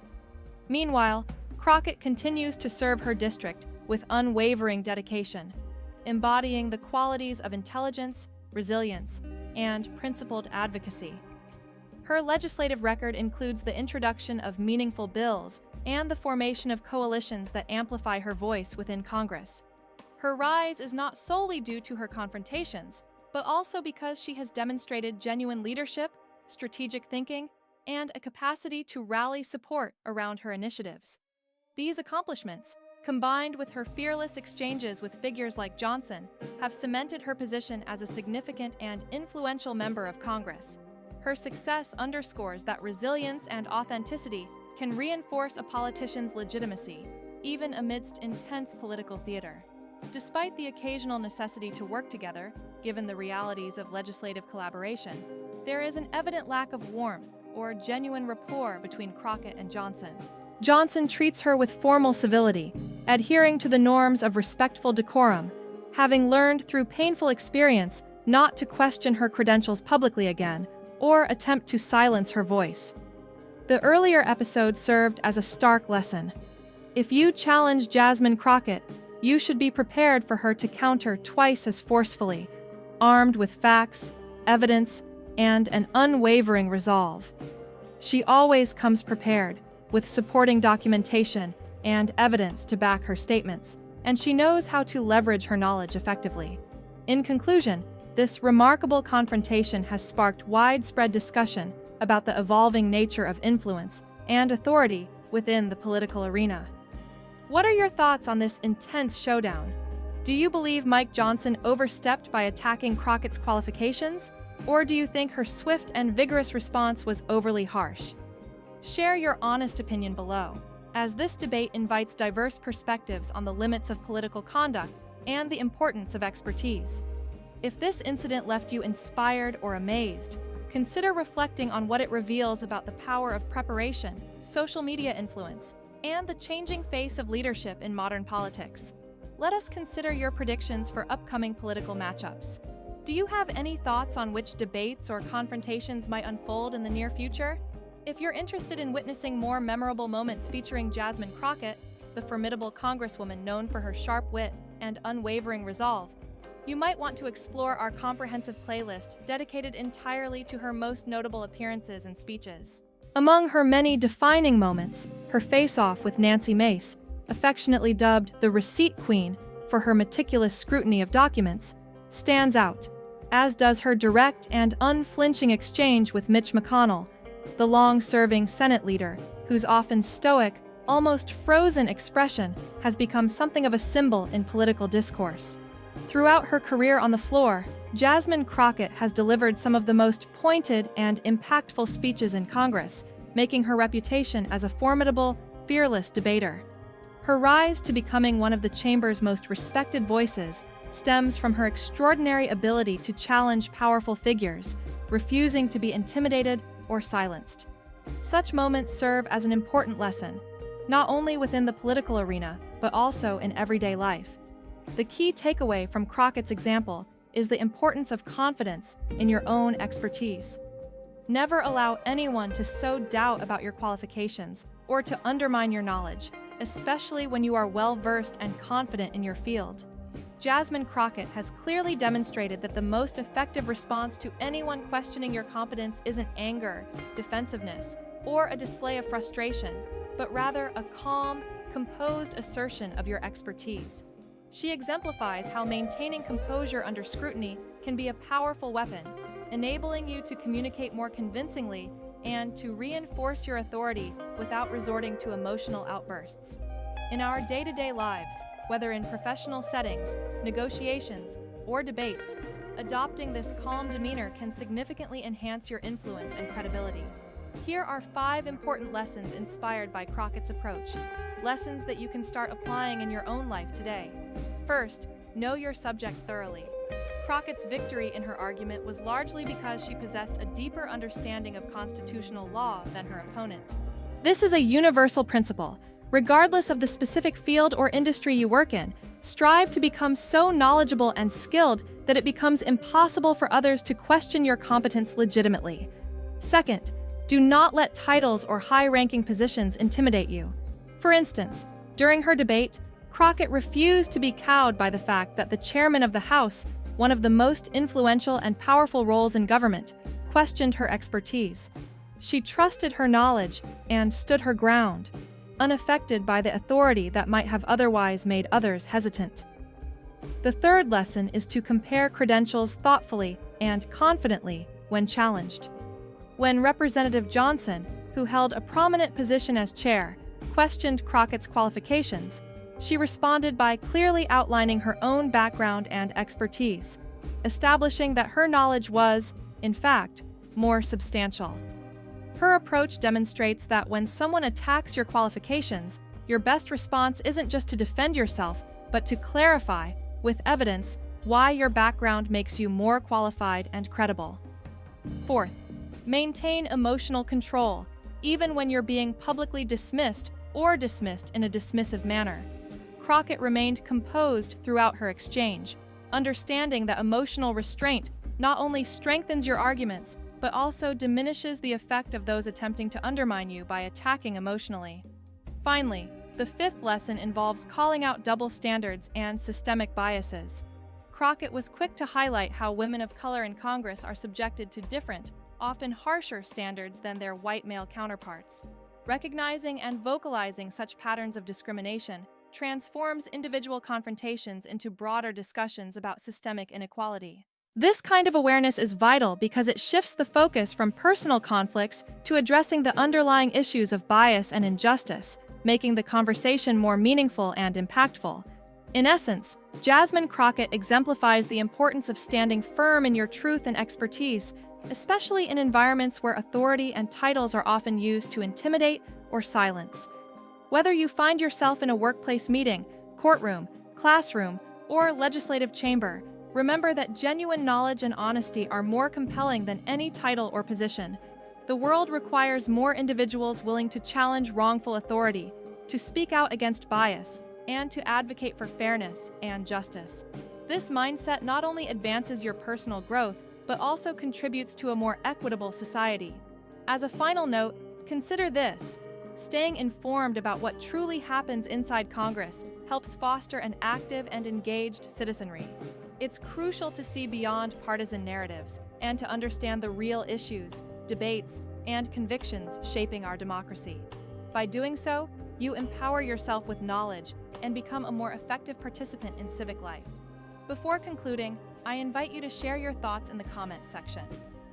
Meanwhile, Crockett continues to serve her district with unwavering dedication, embodying the qualities of intelligence, resilience, and principled advocacy. Her legislative record includes the introduction of meaningful bills and the formation of coalitions that amplify her voice within Congress. Her rise is not solely due to her confrontations, but also because she has demonstrated genuine leadership, strategic thinking, and a capacity to rally support around her initiatives. These accomplishments, combined with her fearless exchanges with figures like Johnson, have cemented her position as a significant and influential member of Congress. Her success underscores that resilience and authenticity can reinforce a politician's legitimacy, even amidst intense political theater. Despite the occasional necessity to work together, given the realities of legislative collaboration, there is an evident lack of warmth or genuine rapport between Crockett and Johnson. Johnson treats her with formal civility, adhering to the norms of respectful decorum, having learned through painful experience not to question her credentials publicly again or attempt to silence her voice. The earlier episode served as a stark lesson. If you challenge Jasmine Crockett, you should be prepared for her to counter twice as forcefully, armed with facts, evidence, and an unwavering resolve. She always comes prepared, with supporting documentation and evidence to back her statements, and she knows how to leverage her knowledge effectively. In conclusion, this remarkable confrontation has sparked widespread discussion about the evolving nature of influence and authority within the political arena. What are your thoughts on this intense showdown? Do you believe Mike Johnson overstepped by attacking Crockett's qualifications, or do you think her swift and vigorous response was overly harsh? Share your honest opinion below, as this debate invites diverse perspectives on the limits of political conduct and the importance of expertise. If this incident left you inspired or amazed, consider reflecting on what it reveals about the power of preparation, social media influence, and the changing face of leadership in modern politics. Let us consider your predictions for upcoming political matchups. Do you have any thoughts on which debates or confrontations might unfold in the near future? If you're interested in witnessing more memorable moments featuring Jasmine Crockett, the formidable congresswoman known for her sharp wit and unwavering resolve, you might want to explore our comprehensive playlist dedicated entirely to her most notable appearances and speeches. Among her many defining moments, her face-off with Nancy Mace, affectionately dubbed the Receipt Queen for her meticulous scrutiny of documents, stands out, as does her direct and unflinching exchange with Mitch McConnell, the long-serving Senate leader, whose often stoic, almost frozen expression has become something of a symbol in political discourse. Throughout her career on the floor, Jasmine Crockett has delivered some of the most pointed and impactful speeches in Congress, making her reputation as a formidable, fearless debater. Her rise to becoming one of the chamber's most respected voices stems from her extraordinary ability to challenge powerful figures, refusing to be intimidated or silenced. Such moments serve as an important lesson, not only within the political arena, but also in everyday life. The key takeaway from Crockett's example is the importance of confidence in your own expertise. Never allow anyone to sow doubt about your qualifications or to undermine your knowledge, especially when you are well-versed and confident in your field. Jasmine Crockett has clearly demonstrated that the most effective response to anyone questioning your competence isn't anger, defensiveness, or a display of frustration, but rather a calm, composed assertion of your expertise. She exemplifies how maintaining composure under scrutiny can be a powerful weapon, enabling you to communicate more convincingly and to reinforce your authority without resorting to emotional outbursts. In our day-to-day lives, whether in professional settings, negotiations, or debates, adopting this calm demeanor can significantly enhance your influence and credibility. Here are 5 important lessons inspired by Crockett's approach, lessons that you can start applying in your own life today. First, know your subject thoroughly. Crockett's victory in her argument was largely because she possessed a deeper understanding of constitutional law than her opponent. This is a universal principle. Regardless of the specific field or industry you work in, strive to become so knowledgeable and skilled that it becomes impossible for others to question your competence legitimately. Second, do not let titles or high-ranking positions intimidate you. For instance, during her debate, Crockett refused to be cowed by the fact that the chairman of the House, one of the most influential and powerful roles in government, questioned her expertise. She trusted her knowledge and stood her ground, unaffected by the authority that might have otherwise made others hesitant. The third lesson is to compare credentials thoughtfully and confidently when challenged. When Representative Johnson, who held a prominent position as chair, questioned Crockett's qualifications, she responded by clearly outlining her own background and expertise, establishing that her knowledge was, in fact, more substantial. Her approach demonstrates that when someone attacks your qualifications, your best response isn't just to defend yourself, but to clarify, with evidence, why your background makes you more qualified and credible. Fourth, maintain emotional control, even when you're being publicly dismissed or dismissed in a dismissive manner. Crockett remained composed throughout her exchange, understanding that emotional restraint not only strengthens your arguments, but also diminishes the effect of those attempting to undermine you by attacking emotionally. Finally, the fifth lesson involves calling out double standards and systemic biases. Crockett was quick to highlight how women of color in Congress are subjected to different, often harsher standards than their white male counterparts. Recognizing and vocalizing such patterns of discrimination transforms individual confrontations into broader discussions about systemic inequality. This kind of awareness is vital because it shifts the focus from personal conflicts to addressing the underlying issues of bias and injustice, making the conversation more meaningful and impactful. In essence, Jasmine Crockett exemplifies the importance of standing firm in your truth and expertise, especially in environments where authority and titles are often used to intimidate or silence. Whether you find yourself in a workplace meeting, courtroom, classroom, or legislative chamber, remember that genuine knowledge and honesty are more compelling than any title or position. The world requires more individuals willing to challenge wrongful authority, to speak out against bias, and to advocate for fairness and justice. This mindset not only advances your personal growth, but also contributes to a more equitable society. As a final note, consider this. Staying informed about what truly happens inside Congress helps foster an active and engaged citizenry. It's crucial to see beyond partisan narratives and to understand the real issues, debates, and convictions shaping our democracy. By doing so, you empower yourself with knowledge and become a more effective participant in civic life. Before concluding, I invite you to share your thoughts in the comments section.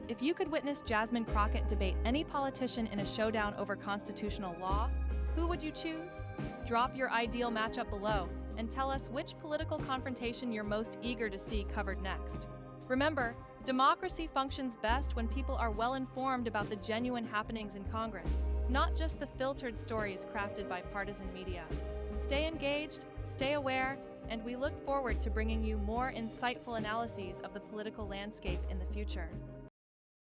If you could witness Jasmine Crockett debate any politician in a showdown over constitutional law, who would you choose? Drop your ideal matchup below and tell us which political confrontation you're most eager to see covered next. Remember, democracy functions best when people are well informed about the genuine happenings in Congress, not just the filtered stories crafted by partisan media. Stay engaged, stay aware, and we look forward to bringing you more insightful analyses of the political landscape in the future.